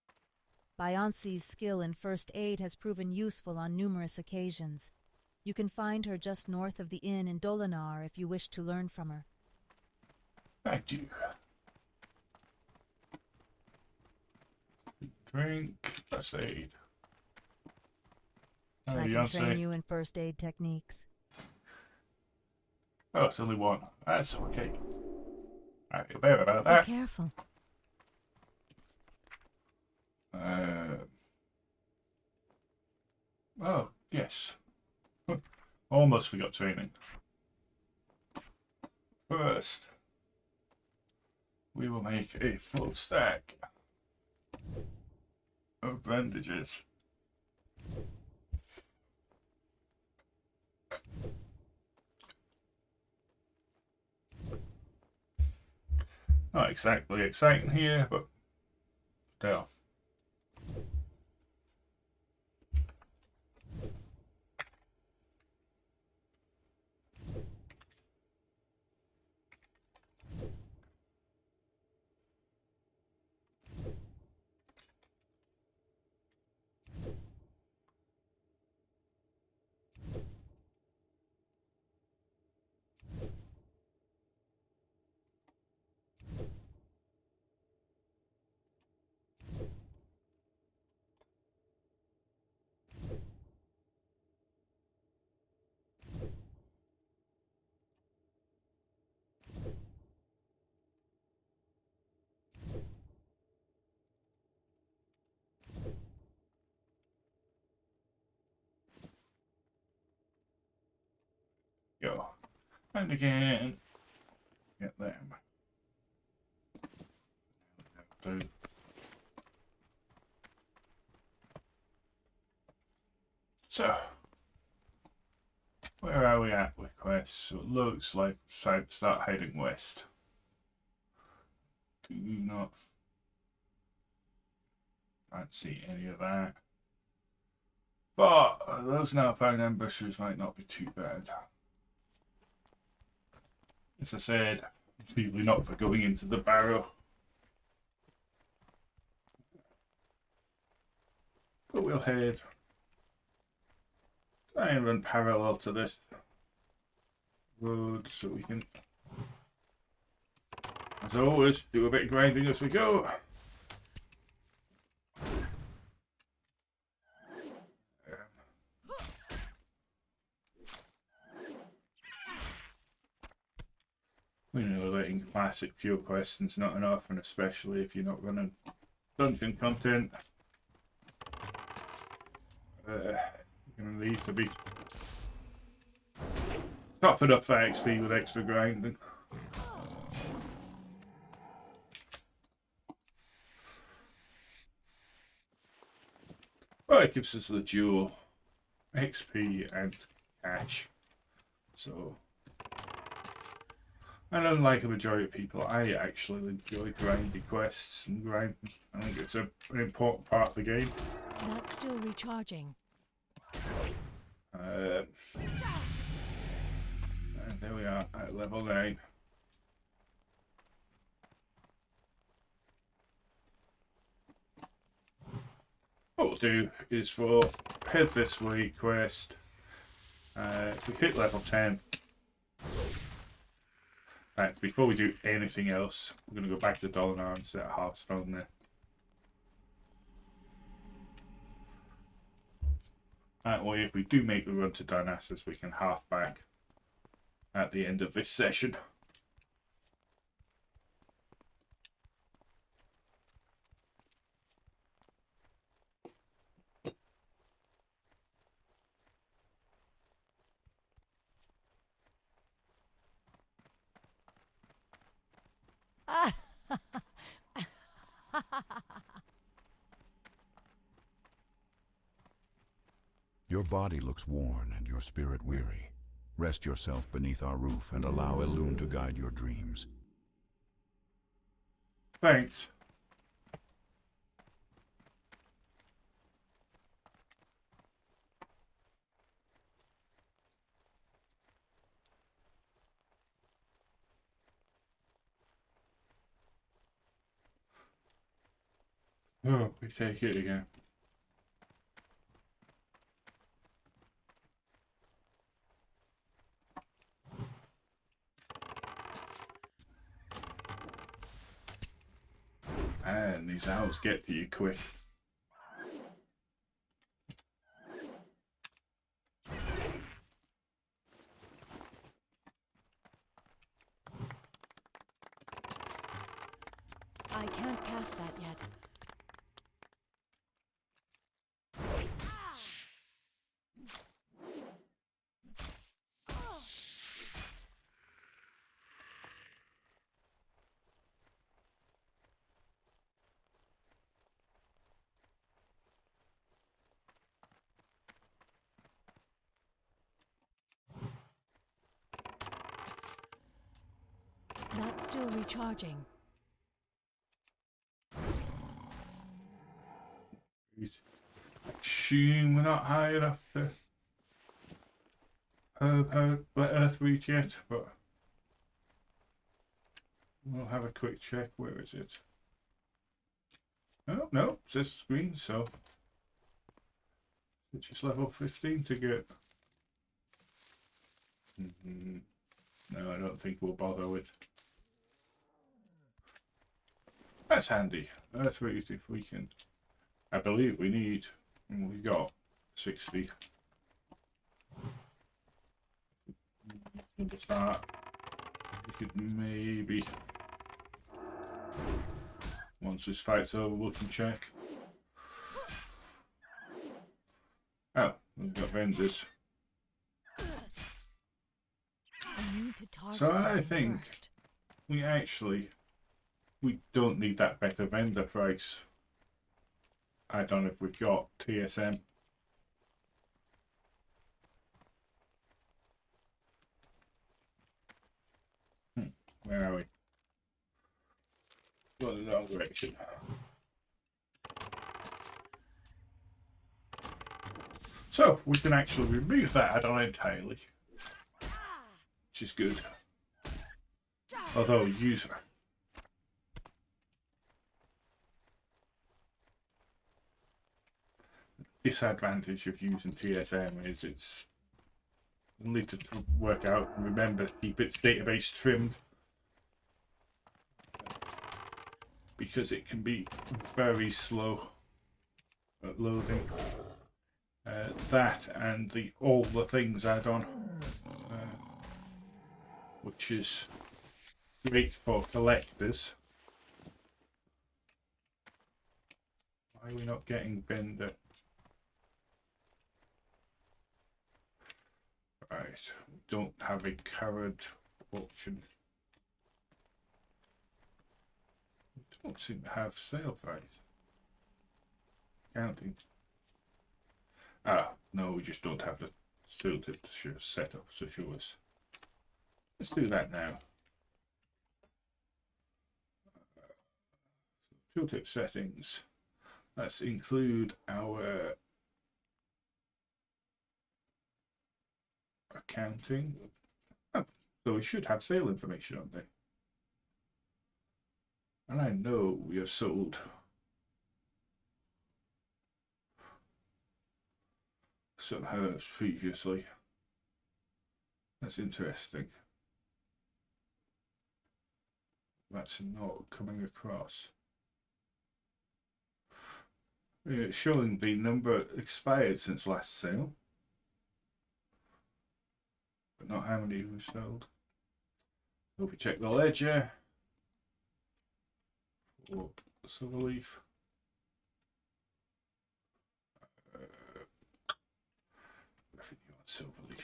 Beyonce's skill in first aid has proven useful on numerous occasions. You can find her just north of the inn in Dolinar if you wish to learn from her. I do. Drink, first aid. I can train you in first aid techniques. Oh, it's only one. That's okay. I feel better about that. Be careful. Oh, yes. Almost forgot training. First, we will make a full stack of bandages. Not exactly exciting here, but still. Go. And again, get them. Do. So, where are we at with quests? So it looks like start heading west. Do not fancy any of that. But those now found ambushers might not be too bad. As I said, clearly not for going into the barrow. But we'll head. Try and run parallel to this road so we can, as always, do a bit of grinding as we go. We know that in classic pure quests not enough, and especially if you're not running dungeon content, you're going to need to be topping up that XP with extra grinding. Well, it gives us the dual XP and cash. So And unlike a majority of people, I actually enjoy grinding quests and grinding. I think it's an important part of the game. That's still recharging. And there we are at level 9. What we'll do is we'll head this way quest. If we hit level 10, right, before we do anything else, we're going to go back to Dolinar and set a Hearthstone there. That way, if we do make the run to Darnassus, we can half back at the end of this session. Your body looks worn and your spirit weary. Rest yourself beneath our roof and allow Elune to guide your dreams. Thanks. Oh, we take it again. And these owls get to you quick. I can't pass that yet. That's still recharging. Assume we're not high enough to let Earth reach yet, but we'll have a quick check. Where is it? Oh, no, it says screen, so it's just level 15 to get. No, I don't think we'll bother with. That's handy. Earth reach if we can. I believe we need. We got 60. We'll start. We could maybe, once this fight's over, we can check. Oh, we've got vendors. I need to target So I something think first. we don't need that better vendor price. I don't know if we've got TSM. Where are we? Going in the wrong direction. So we can actually remove that add-on entirely, which is good. Although user. Disadvantage of using TSM is it's need to work out and remember to keep its database trimmed, because it can be very slow at loading. That and the all the things add-on, which is great for collectors. Why are we not getting vendor? Right, we don't have a current auction. We don't seem to have sale price. Counting. Ah, no, we just don't have the filtered setup, so show us. Let's do that now. tooltip settings. Let's include our accounting. Oh, so we should have sale information on there. And I know we have sold some herbs previously. That's interesting. That's not coming across. It's showing the number expired since last sale, but not how many we sold. So if we check the ledger for Silverleaf, revenue on Silverleaf.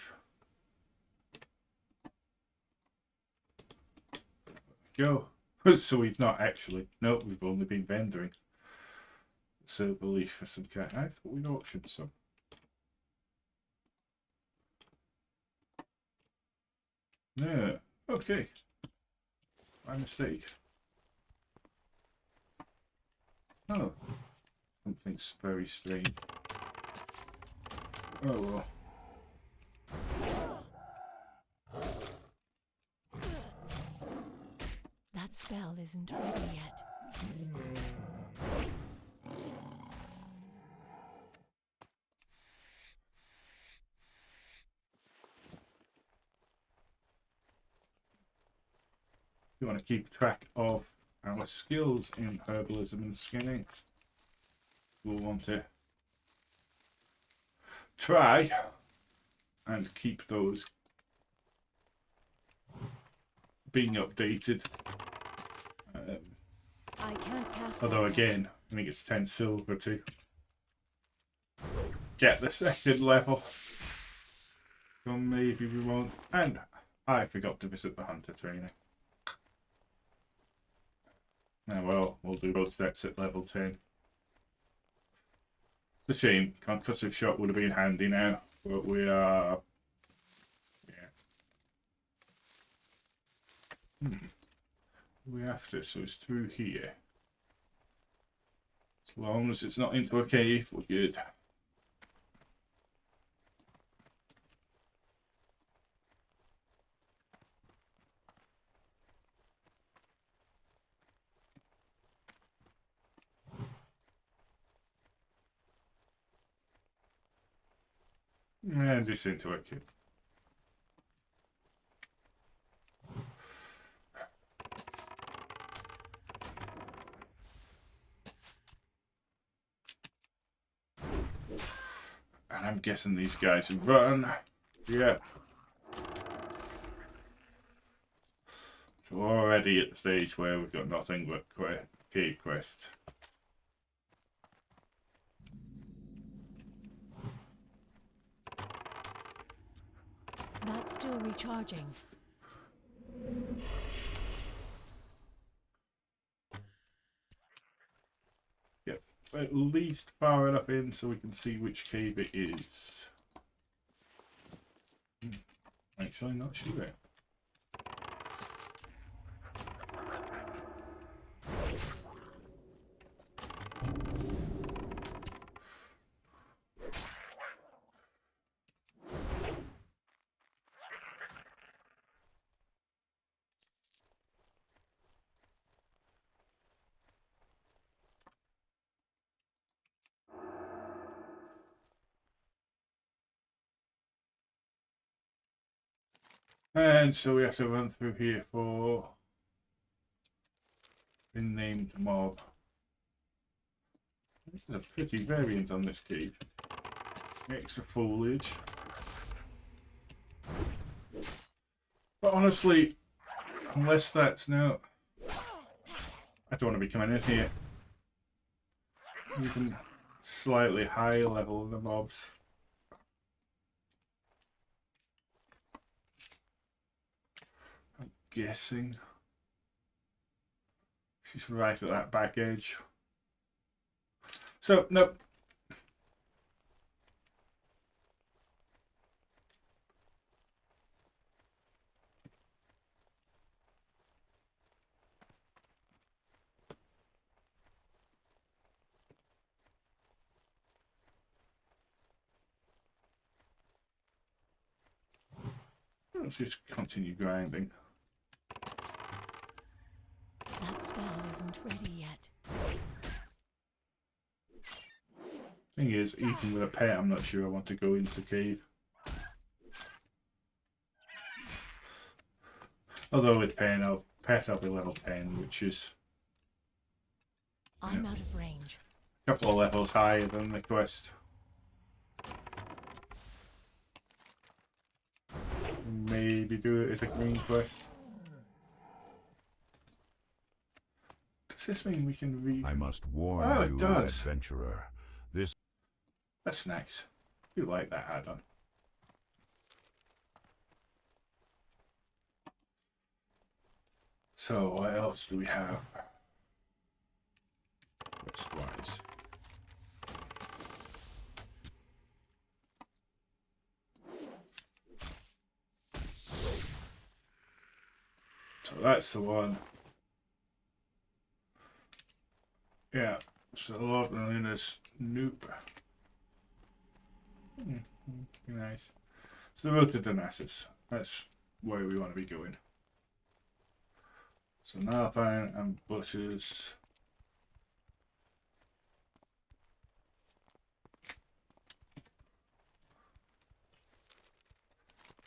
Go. So we've not actually. No, we've only been vendoring Silverleaf for some cash. I thought we'd auctioned some. No. Okay. My mistake. Oh. Something's very strange. Oh well. That spell isn't ready yet. You want to keep track of our skills in herbalism and skinning. We'll want to try and keep those being updated. I can't cast. Although again, I think it's 10 silver to get the second level. So maybe we won't. And I forgot to visit the hunter training. Now well, we'll do both sets at level 10. It's a shame. Concussive shot would have been handy now, but we are. Yeah. We have to, so it's through here. As long as it's not into a cave, we're good. And it's into a cave. And I'm guessing these guys run. Yeah. So we're already at the stage where we've got nothing but cave quest. That's still recharging. Yep. At least far enough in so we can see which cave it is. Actually, not sure. And so we have to run through here for the named mob. This is a pretty variant on this cave. Extra foliage. But honestly, unless that's now... I don't want to be coming in here. Even slightly higher level of the mobs. I'm guessing she's right at that back edge. So, nope. let's just continue grinding. That spell isn't ready yet. Thing is, even with a pet, I'm not sure I want to go into the cave. Although with pet, I'll be level 10, which is I'm out of range. a couple of levels higher than the quest. Maybe do it as a green quest. Does this mean we can read? I must warn Oh, it you, does. adventurer. This That's nice. I do like that add-on. So what else do we have? Quest-wise. So that's the one. Yeah. So Lord Melina's Noop. Nice. So the road to Damascus. That's where we want to be going. So Nalpine and bushes.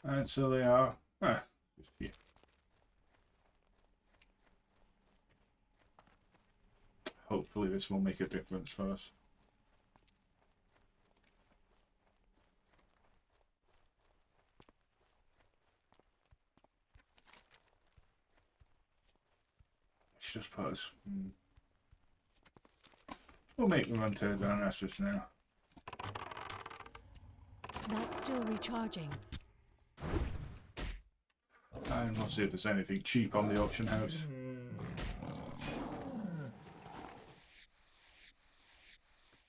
And so they are. Just here. Hopefully this will make a difference for us. Let's just put us. We'll make the run to Darnassus now. That's still recharging. And we'll see if there's anything cheap on the auction house.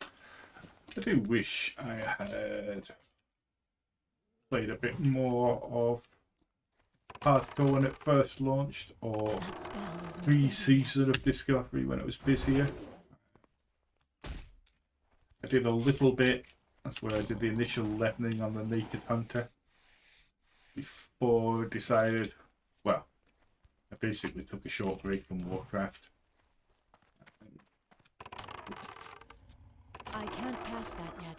I do wish I had played a bit more of Hardcore when it first launched, or That spell isn't ready pre-season of Discovery when it was busier. I did a little bit. That's where I did the initial leveling on the Naked Hunter. Before I decided, well, I basically took a short break from Warcraft. I can't pass that yet.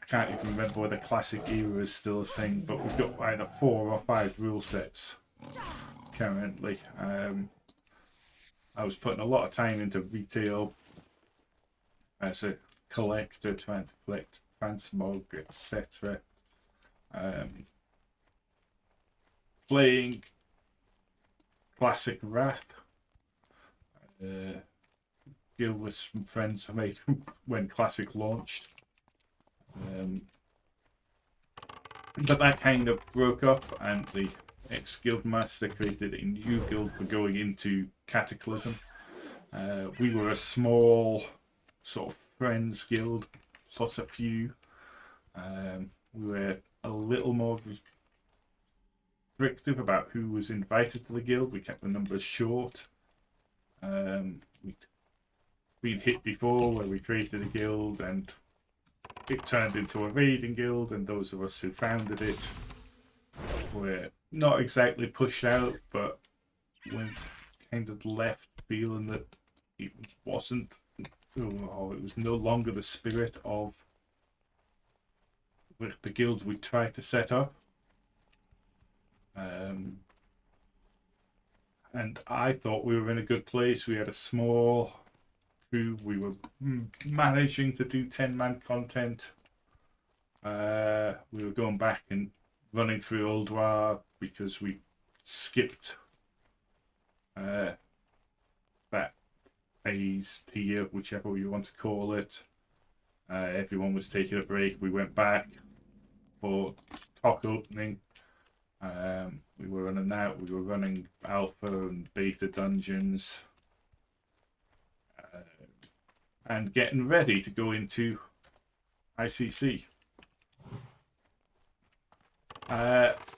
I can't even remember whether Classic Era is still a thing, but we've got either 4 or 5 rule sets currently. I was putting a lot of time into retail as a collector, trying to collect transmog, etc. Playing Classic Wrath. Guild with some friends I made when Classic launched. But that kind of broke up, and the ex-guild master created a new guild for going into Cataclysm. We were a small sort of friends guild, plus a few. We were a little more restrictive about who was invited to the guild. We kept the numbers short. We'd been hit before where we created a guild and it turned into a raiding guild, and those of us who founded it were not exactly pushed out, but we kind of left feeling that it wasn't, or it was no longer the spirit of the guilds we tried to set up. And I thought we were in a good place. We had a small crew. We were managing to do 10-man content. We were going back and running through Old War because we skipped that phase, tier, whichever you want to call it. Everyone was taking a break. We went back for talk opening. We were running out. We were running alpha and beta dungeons, and getting ready to go into ICC.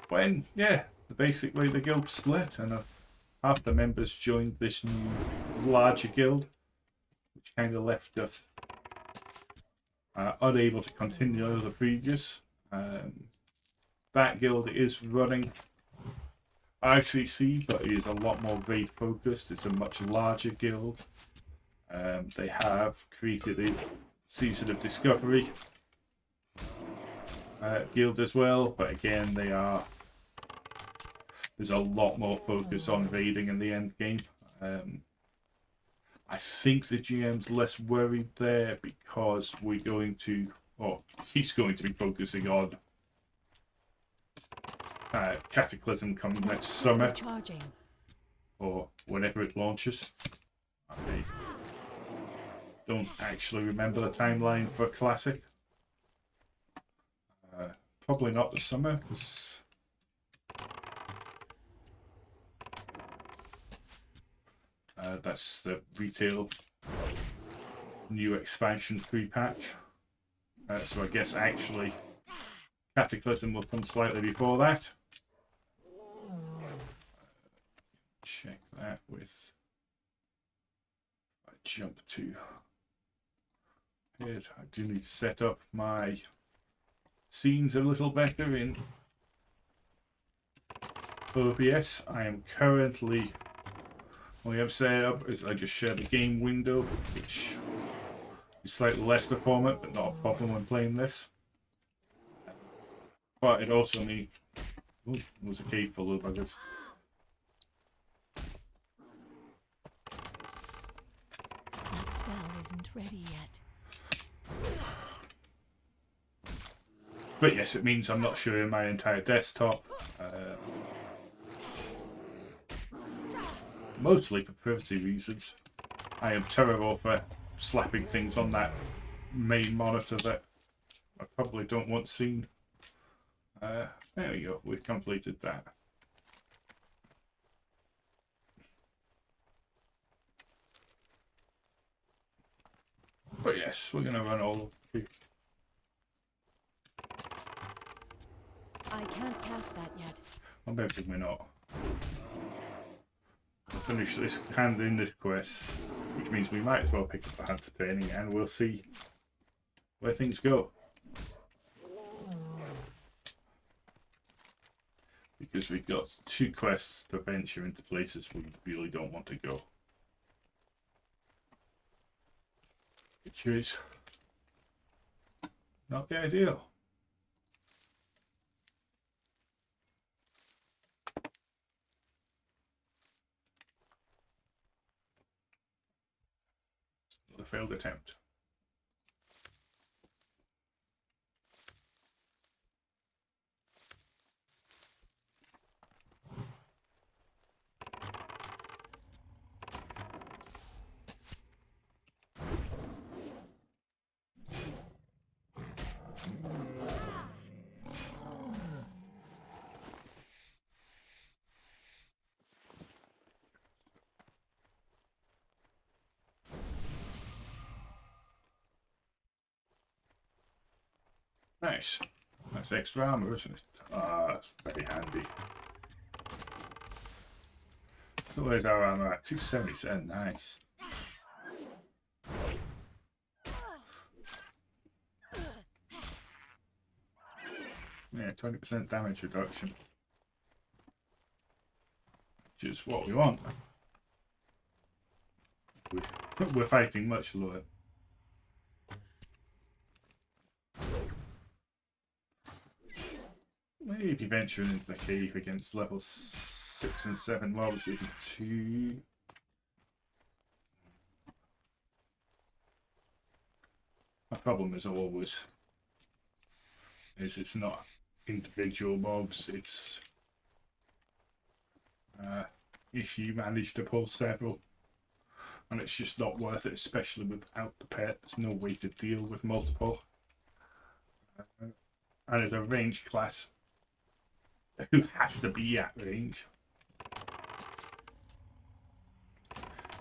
When basically the guild split, and half the members joined this new larger guild, which kind of left us unable to continue the previous. that guild is running ICC, but it is a lot more raid focused. It's a much larger guild. They have created a Season of Discovery guild as well, but again, there's a lot more focus on raiding in the end game. I think the GM's less worried there because he's going to be focusing on Cataclysm coming next summer, or whenever it launches. I don't actually remember the timeline for Classic. Probably not the summer, because that's the retail new expansion 3 patch. So I guess actually Cataclysm will come slightly before that. Check that with. I jump to it. I do need to set up my scenes a little better in OBS. I am currently only have set up is I just share the game window, which is slightly less performant, but not a problem when playing this. But it also needs. Oh, there was a cave full of buggers. That spell isn't ready yet. But yes, it means I'm not showing my entire desktop. Mostly for privacy reasons. I am terrible for slapping things on that main monitor that I probably don't want seen. There we go, we've completed that. But yes, we're going to run all of I can't cast that yet. I'm betting we're not. We'll finish this hand in this quest, which means we might as well pick up a hand to training, and we'll see where things go. Because we've got 2 quests to venture into places we really don't want to go. Which is not the ideal. A failed attempt. Nice. That's extra armor, isn't it? Ah, that's very handy. So where's our armor at? 277, nice. Yeah, 20% damage reduction. Which is what we want. We're fighting much lower. Maybe venturing into the cave against level 6 and 7 mobs isn't too. My problem is always it's not individual mobs, it's if you manage to pull several, and it's just not worth it, especially without the pet. There's no way to deal with multiple, and as a range class who has to be at range.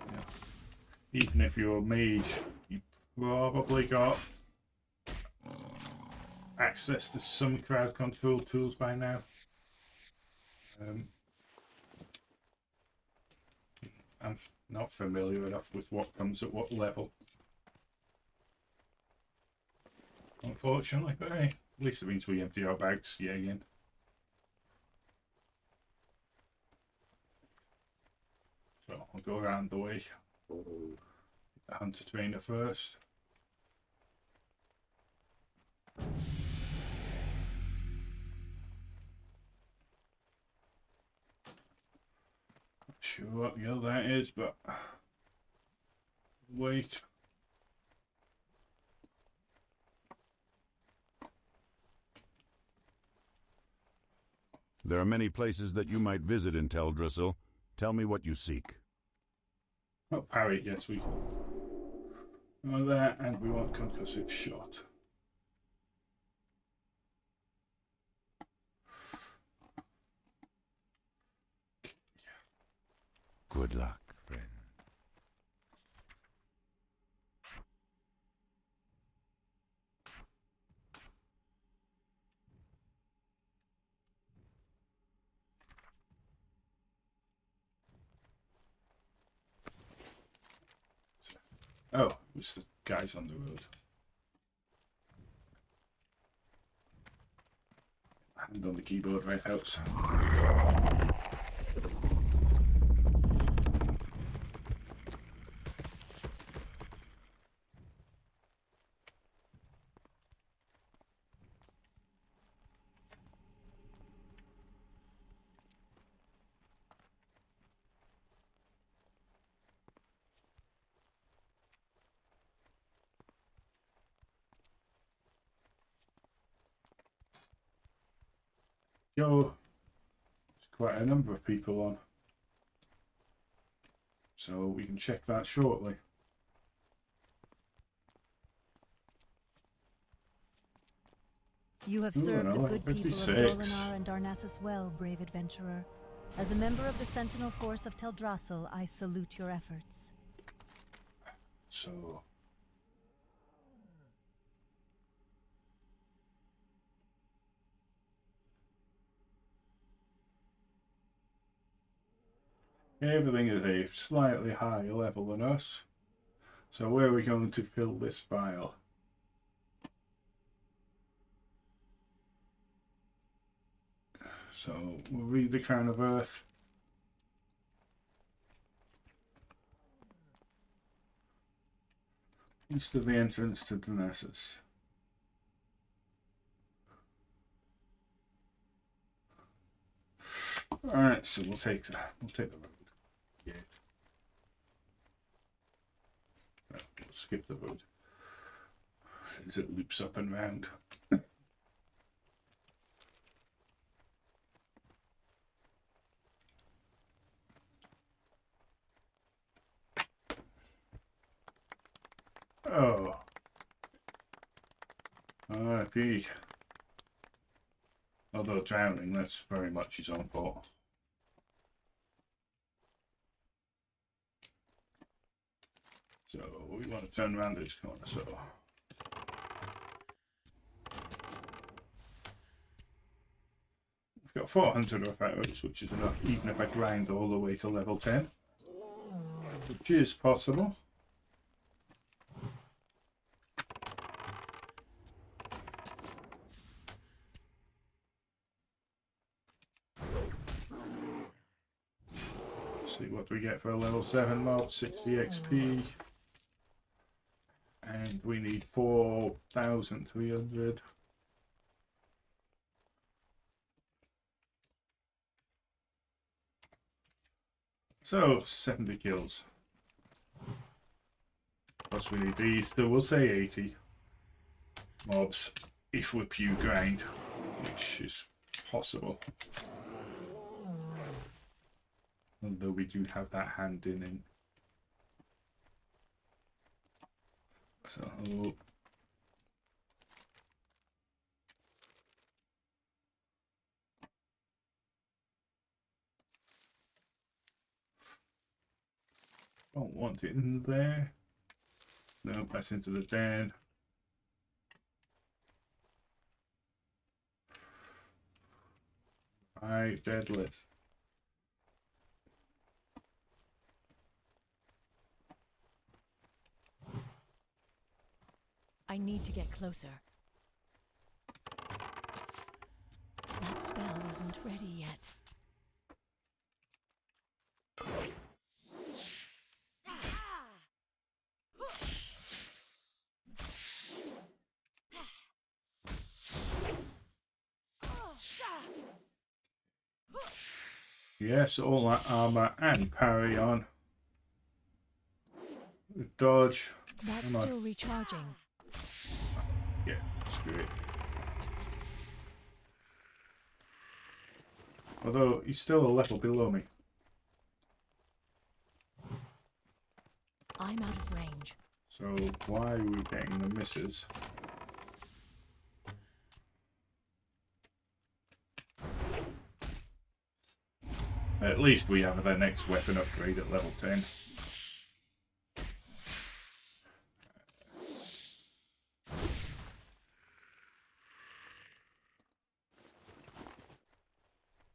Yeah. Even if you're a mage, you probably got access to some crowd control tools by now. I'm not familiar enough with what comes at what level, unfortunately, but hey, at least it means we empty our bags yet again. go around the way. The hunter trainer first. Not sure what girl that is, but wait. There are many places that you might visit in Teldrassil. Tell me what you seek. Oh, parry, yes, we know that, and we want concussive shot. Good luck, friend. Oh, it's the guys on the road. Hand on the keyboard right helps. Yo, there's quite a number of people on, so we can check that shortly. You have Ooh, served the level good people of 56. Dolinar and Darnassus well, brave adventurer. As a member of the Sentinel Force of Teldrassil, I salute your efforts. So everything is a slightly higher level than us. So where are we going to fill this file? So we'll read the Crown of Earth. East of the entrance to Darnassus. Alright, so we'll take the road. Yeah. Right, we'll skip the road. Since it loops up and round. Oh. R.I.P. Although drowning, that's very much his own fault. So we want to turn around this corner, so we've got 400 of arrows, which is enough even if I grind all the way to level 10. Which is possible. See what we get for a level 7 mob, 60 XP. And we need 4,300. So 70 kills. Plus we need these, so we'll say 80 mobs if we pew grind, which is possible. Although we do have that hand in. So don't want it in there. No, pass into the den. Right, deadlift. I need to get closer. That spell isn't ready yet. Yes, all that armor and parry on. Dodge. That's Come on. still recharging. Yeah, screw it. Although he's still a level below me. I'm out of range. So why are we getting the misses? At least we have the next weapon upgrade at level 10.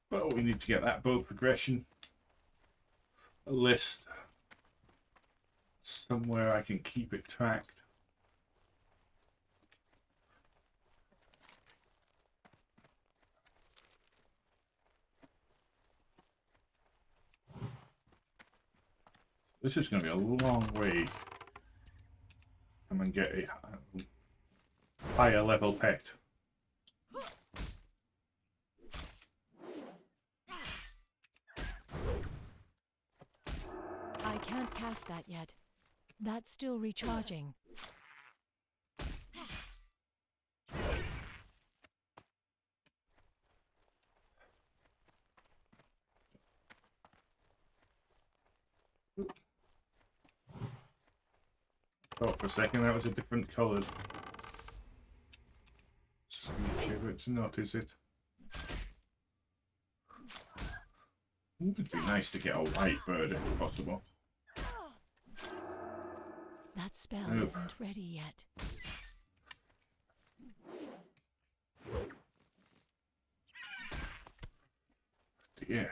But we need to get that bow progression list somewhere I can keep it tracked. This is going to be a long way. Come and get a higher level pet. I can't cast that yet. That's still recharging. Thought for a second that was a different coloured. Sweet to notice it. It would be nice to get a white bird if possible. That spell Oh. isn't ready yet. Yeah.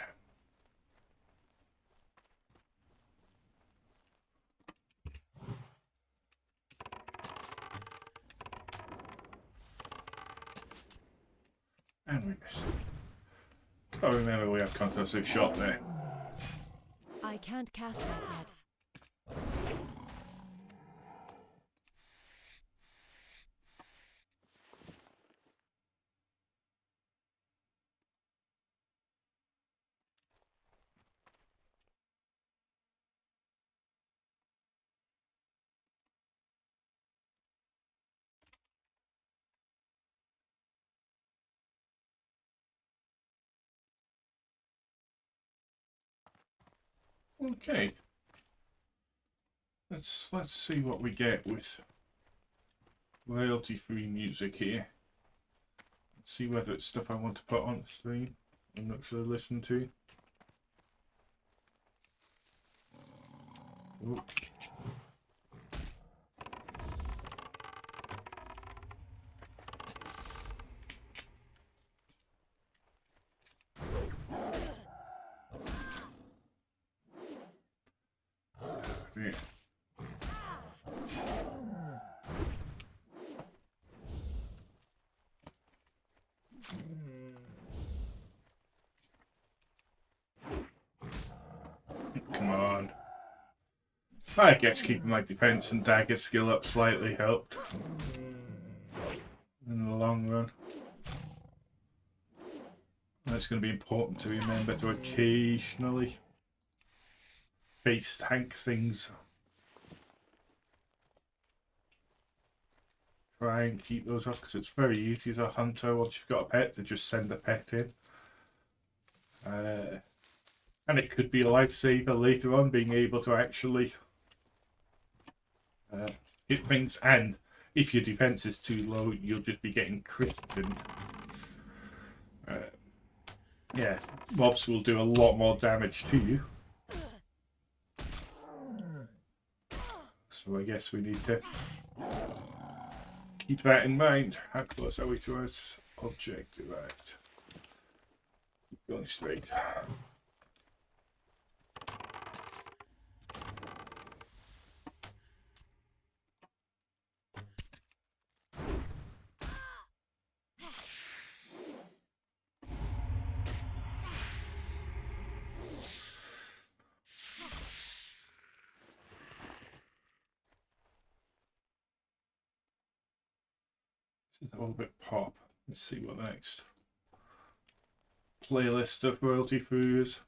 And we missed. Can't remember we have concussive shot there. I can't cast that yet. Okay. Let's see what we get with royalty-free music here. Let's see whether it's stuff I want to put on the stream and actually listen to. Ooh. Yeah. Come on. I guess keeping my defense and dagger skill up slightly helped in the long run. That's going to be important to remember to occasionally face tank things. Try and keep those up because it's very easy as a hunter once you've got a pet to just send a pet in. And it could be a lifesaver later on, being able to actually hit things, and if your defense is too low, you'll just be getting crit. And yeah, mobs will do a lot more damage to you. So I guess we need to keep that in mind. How close are we to our objective? Right. Keep going straight. A little bit pop. Let's see what next. Playlist of royalty foods.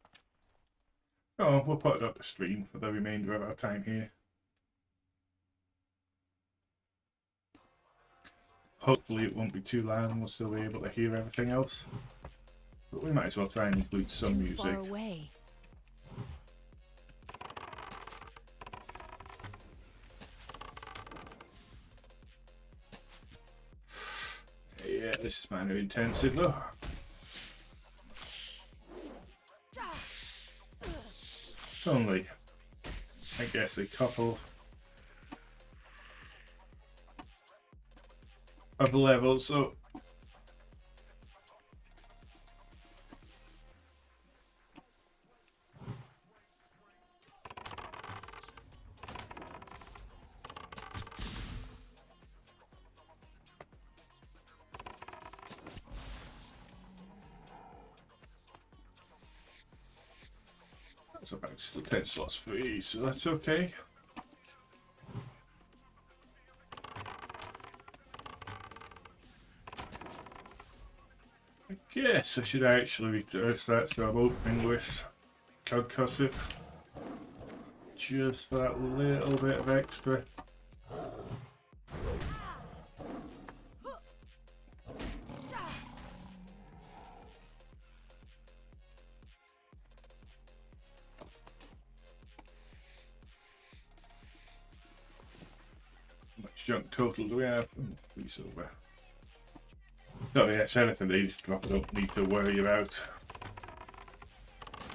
Oh, we'll put it up the stream for the remainder of our time here. Hopefully it won't be too loud and we'll still be able to hear everything else. But we might as well try and include It's some too music. far away. Yeah, this is minor intensive though. It's only, I guess, a couple of levels, so that's about still 10 slots free, so that's okay. I guess I should actually reverse that, so I'm opening with concussive. Just for that little bit of extra. How much junk total do we have? Free silver. Oh yeah, it's anything they just drop, I don't need to worry about.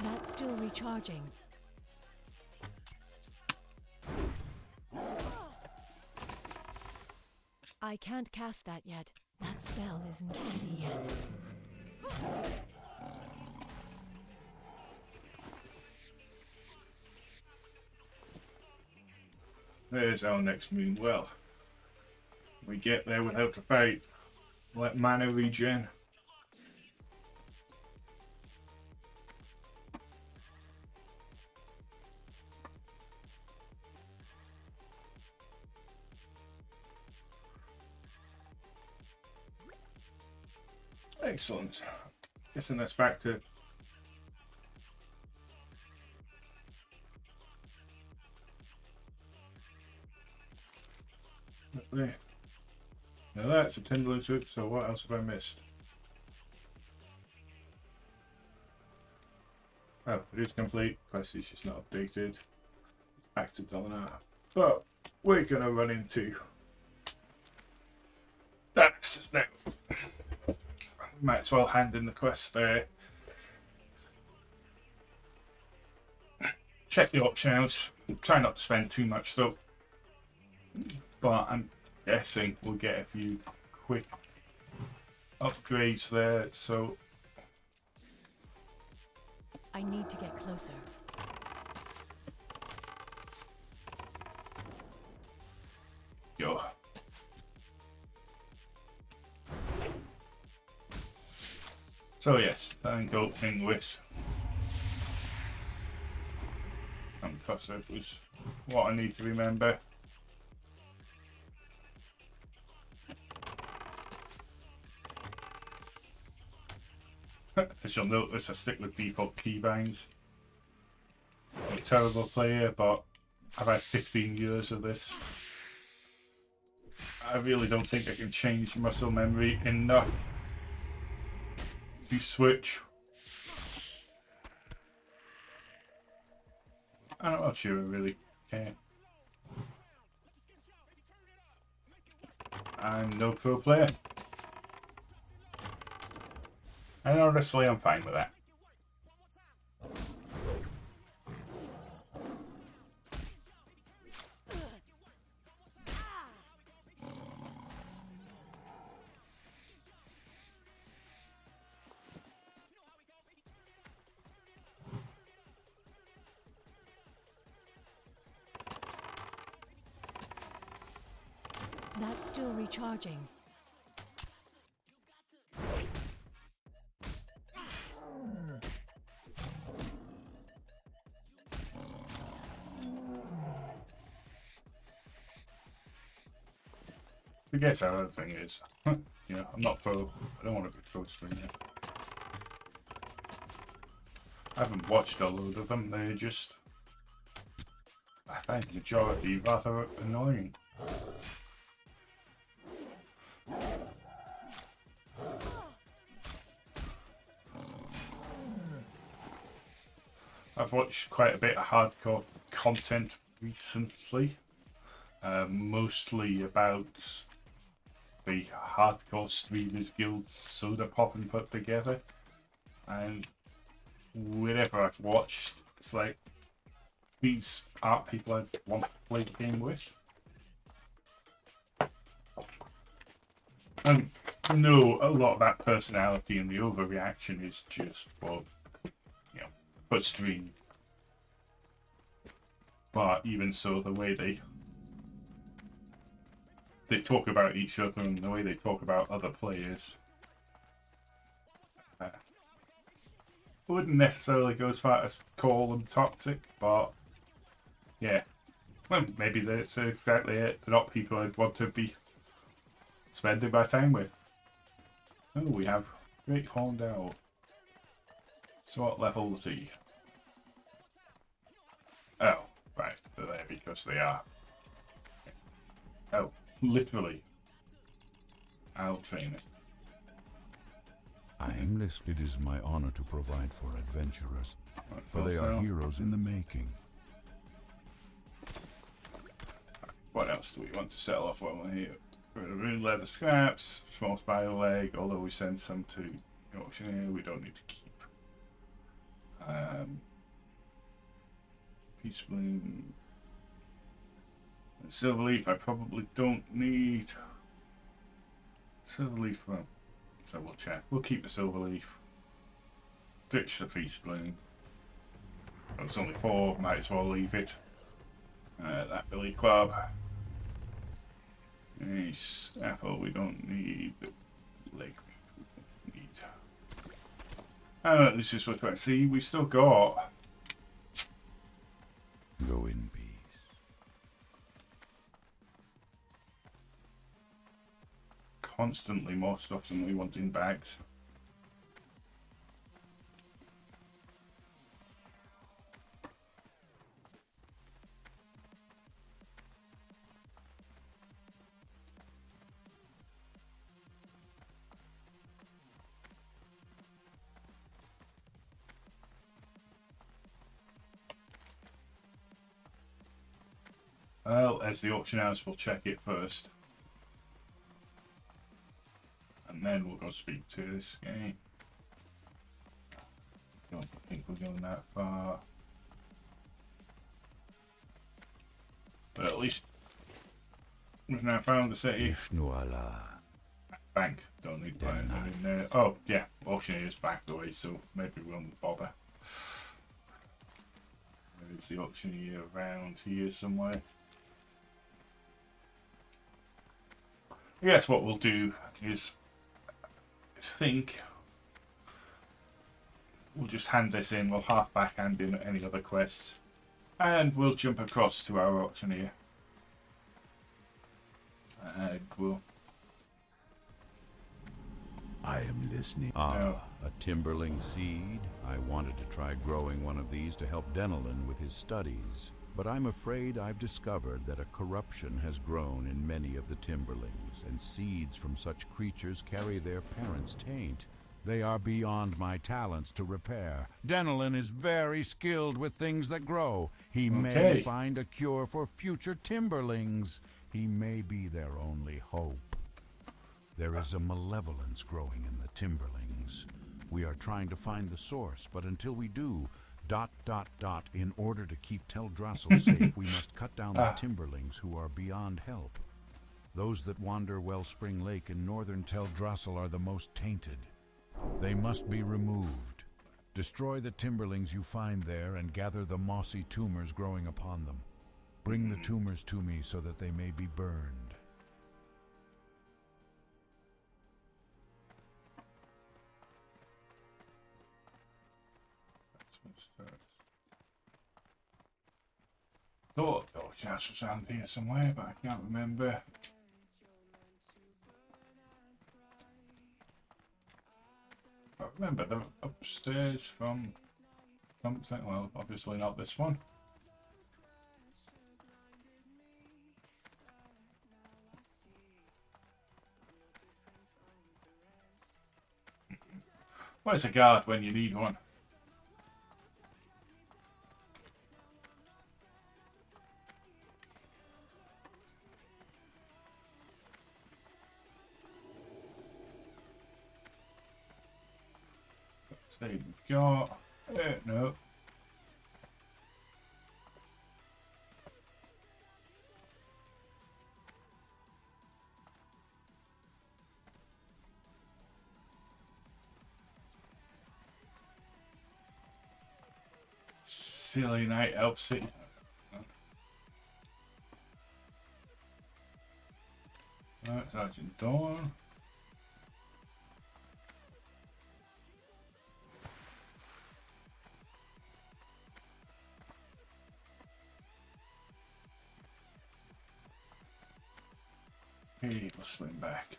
That's still recharging. I can't cast that yet. That spell isn't ready yet. There's our next moon well. We get there without a fight. Let mana regen. Excellent. Guessing that's back to there. Now that's a Tandry soup, so what else have I missed? Oh, it is complete. Quest is just not updated. Back to Donna. But we're gonna run into Dax's now. Might as well hand in the quest there. Check the options. Try not to spend too much though. But I'm guessing we'll get a few quick upgrades there, so I need to get closer. go. So yes, thank opening with concussive was what I need to remember. As you'll notice, I stick with default keybinds. I'm a terrible player, but I've had 15 years of this. I really don't think I can change muscle memory enough to switch. I'm not sure I really can. I'm no pro player. And honestly, I'm fine with that. That's still recharging. I guess our other thing is, you know, I'm not pro. I don't want to be pro screen yet. I haven't watched a load of them. They're just, I find the majority rather annoying. I've watched quite a bit of hardcore content recently, mostly about the hardcore streamers guild soda pop and put together, and whenever I've watched, it's like, these aren't people I want to play the game with. And no, a lot of that personality and the overreaction is just for, you know, for stream. But even so, the way they talk about each other and the way they talk about other players, I wouldn't necessarily go as far as call them toxic, but yeah, well, maybe that's exactly it. They're not people I'd want to be spending my time with. Oh, we have Great Horned Owl. So what level is he? Oh, right, they're there because they are. Oh, literally. Owl trainer. I am listed. It is my honor to provide for adventurers, for they are heroes in the making. What else do we want to sell off while we're here? Rune leather scraps, small spider leg, although we send some to the auctioneer, we don't need to keep. Peace bloom. And silver leaf, I probably don't need. Silver leaf, well, so we'll check. We'll keep the silver leaf. Ditch the peace bloom. Well, it's only 4, might as well leave it. That billy club. Nice. Apple, we don't need. Leg, we don't need. This is what I see. We still got. Go in peace. Constantly more stuff than we want in bags. Well, as the auction house, we'll check it first. And then we'll go speak to this guy. Don't think we're going that far. But at least we've now found the city. Bank. Don't need to in there. Oh, yeah. Auctioneer's back the way, so maybe we won't bother. Maybe it's the auctioneer around here somewhere. I guess what we'll do is, I think we'll just hand this in, we'll half backhand in any other quests, and we'll jump across to our auctioneer. And we'll... I am listening. A timberling seed. I wanted to try growing one of these to help Denelin with his studies. But I'm afraid I've discovered that a corruption has grown in many of the timberlings, and seeds from such creatures carry their parents' taint. They are beyond my talents to repair. Denelin is very skilled with things that grow. He may find a cure for future timberlings. He may be their only hope. There is a malevolence growing in the timberlings. We are trying to find the source, but until we do, ... In order to keep Teldrassil safe, we must cut down the timberlings who are beyond help. Those that wander Wellspring Lake in northern Teldrassil are the most tainted. They must be removed. Destroy the timberlings you find there and gather the mossy tumors growing upon them. Bring the tumors to me so that they may be burned. Thought the auction house was around here somewhere, but I can't remember. I remember them upstairs from something. Well, obviously not this one. Where's a guard when you need one? Let's see, we've got... no. Silly night elf city. Right, Sergeant Dawn. Hey, we'll swing back.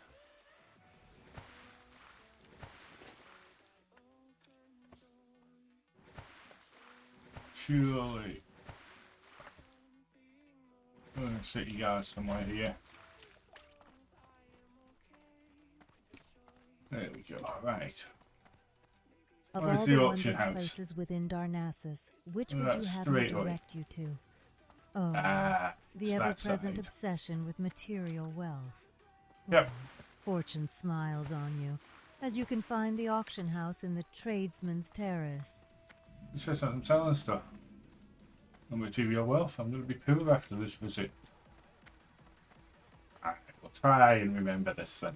Surely. I'm gonna set you guys somewhere here. There we go. Right. Of Where's all the the auction wondrous house? places within Darnassus, which would you That's have me straight away. direct you to? Oh, It's the that ever-present side. obsession with material wealth. Yep. Fortune smiles on you, as you can find the auction house in the Tradesman's Terrace. It says I'm selling stuff. And material wealth. I'm going to be poor after this visit. Alright, we'll try and remember this then.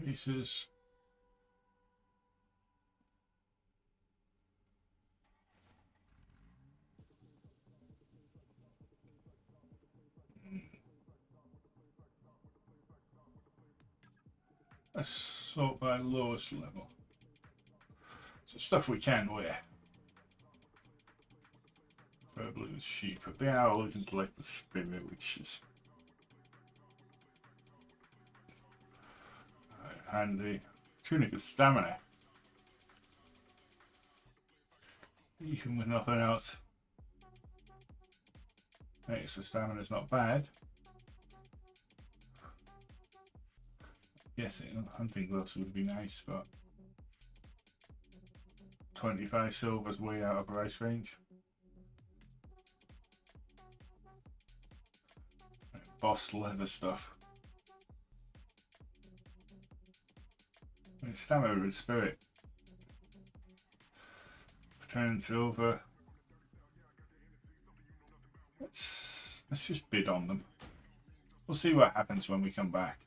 Races. Let's sort by lowest level. So stuff we can wear. Probably the sheep. A bit owl isn't like the spirit, which is handy. Tunic of stamina. Even with nothing else. Extra stamina's not bad. Yes, hunting gloves would be nice, but 25 silver's way out of price range. Boss leather stuff. Stamina and spirit. Turn silver. Let's just bid on them. We'll see what happens when we come back.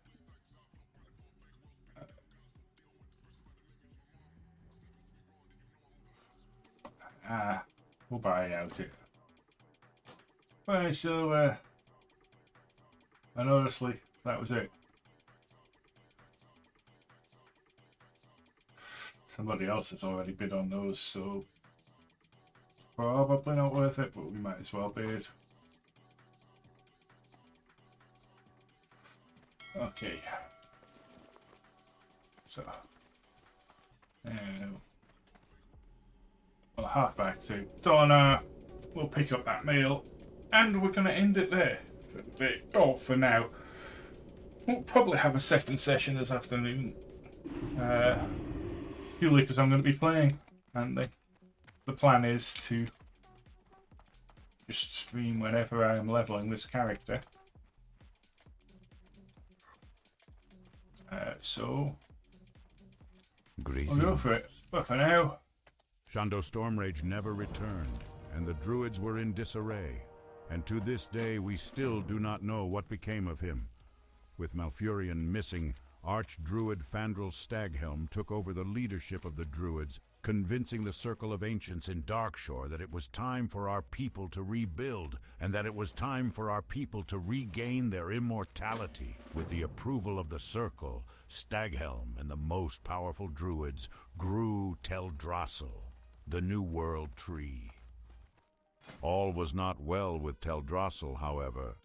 We'll buy out it. Right, silver. And honestly, that was it. Somebody else has already bid on those, so probably not worth it, but we might as well bid. Okay. So, we'll hark back to Donna. We'll pick up that mail, and we're going to end it there for the day. Oh, for now. We'll probably have a second session this afternoon. Purely because I'm going to be playing, and the plan is to just stream whenever I am leveling this character. So we'll go for it. But for now, Shondo Stormrage never returned, and the druids were in disarray. And to this day we still do not know what became of him. With Malfurion missing, Archdruid Fandral Staghelm took over the leadership of the Druids, convincing the Circle of Ancients in Darkshore that it was time for our people to rebuild, and that it was time for our people to regain their immortality. With the approval of the Circle, Staghelm and the most powerful Druids grew Teldrassil, the New World Tree. All was not well with Teldrassil, however.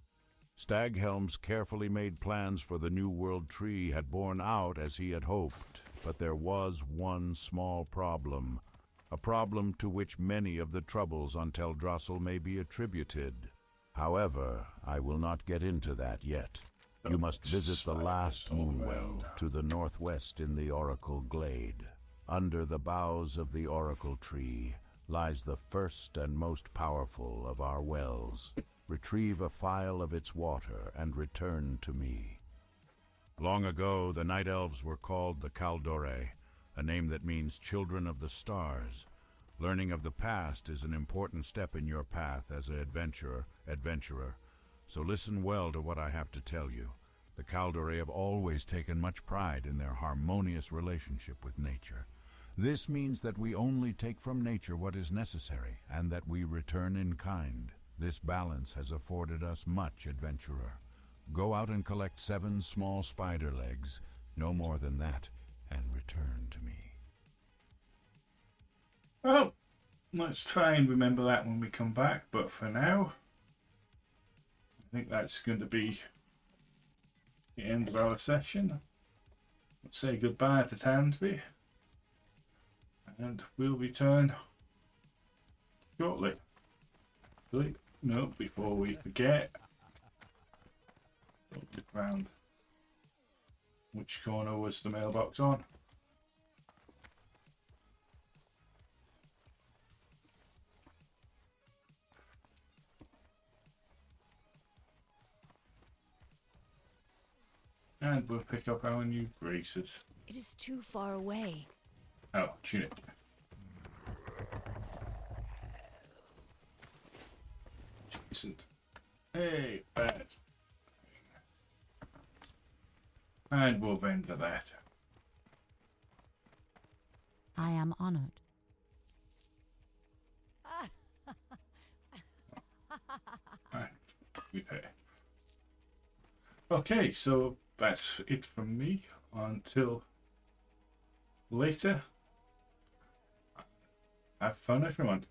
Staghelm's carefully made plans for the New World Tree had borne out as he had hoped, but there was one small problem, a problem to which many of the troubles on Teldrassil may be attributed. However, I will not get into that yet. You must visit the last Moonwell to the northwest in the Oracle Glade. Under the boughs of the Oracle Tree lies the first and most powerful of our wells. Retrieve a phial of its water and return to me. Long ago, the Night Elves were called the Kaldore, a name that means children of the stars. Learning of the past is an important step in your path as an adventurer. So listen well to what I have to tell you. The Kaldore have always taken much pride in their harmonious relationship with nature. This means that we only take from nature what is necessary, and that we return in kind. This balance has afforded us much, adventurer. Go out and collect 7 small spider legs, no more than that, and return to me. Well, let's try and remember that when we come back, but for now, I think that's going to be the end of our session. Let's say goodbye to Tandry, and we'll return shortly. No, before we forget, look around. Which corner was the mailbox on? And we'll pick up our new braces. It is too far away. Oh, tunic. Isn't. Hey, bad. And we'll render that. I am honored. And repair. Okay, so that's it from me. Until later. Have fun, everyone.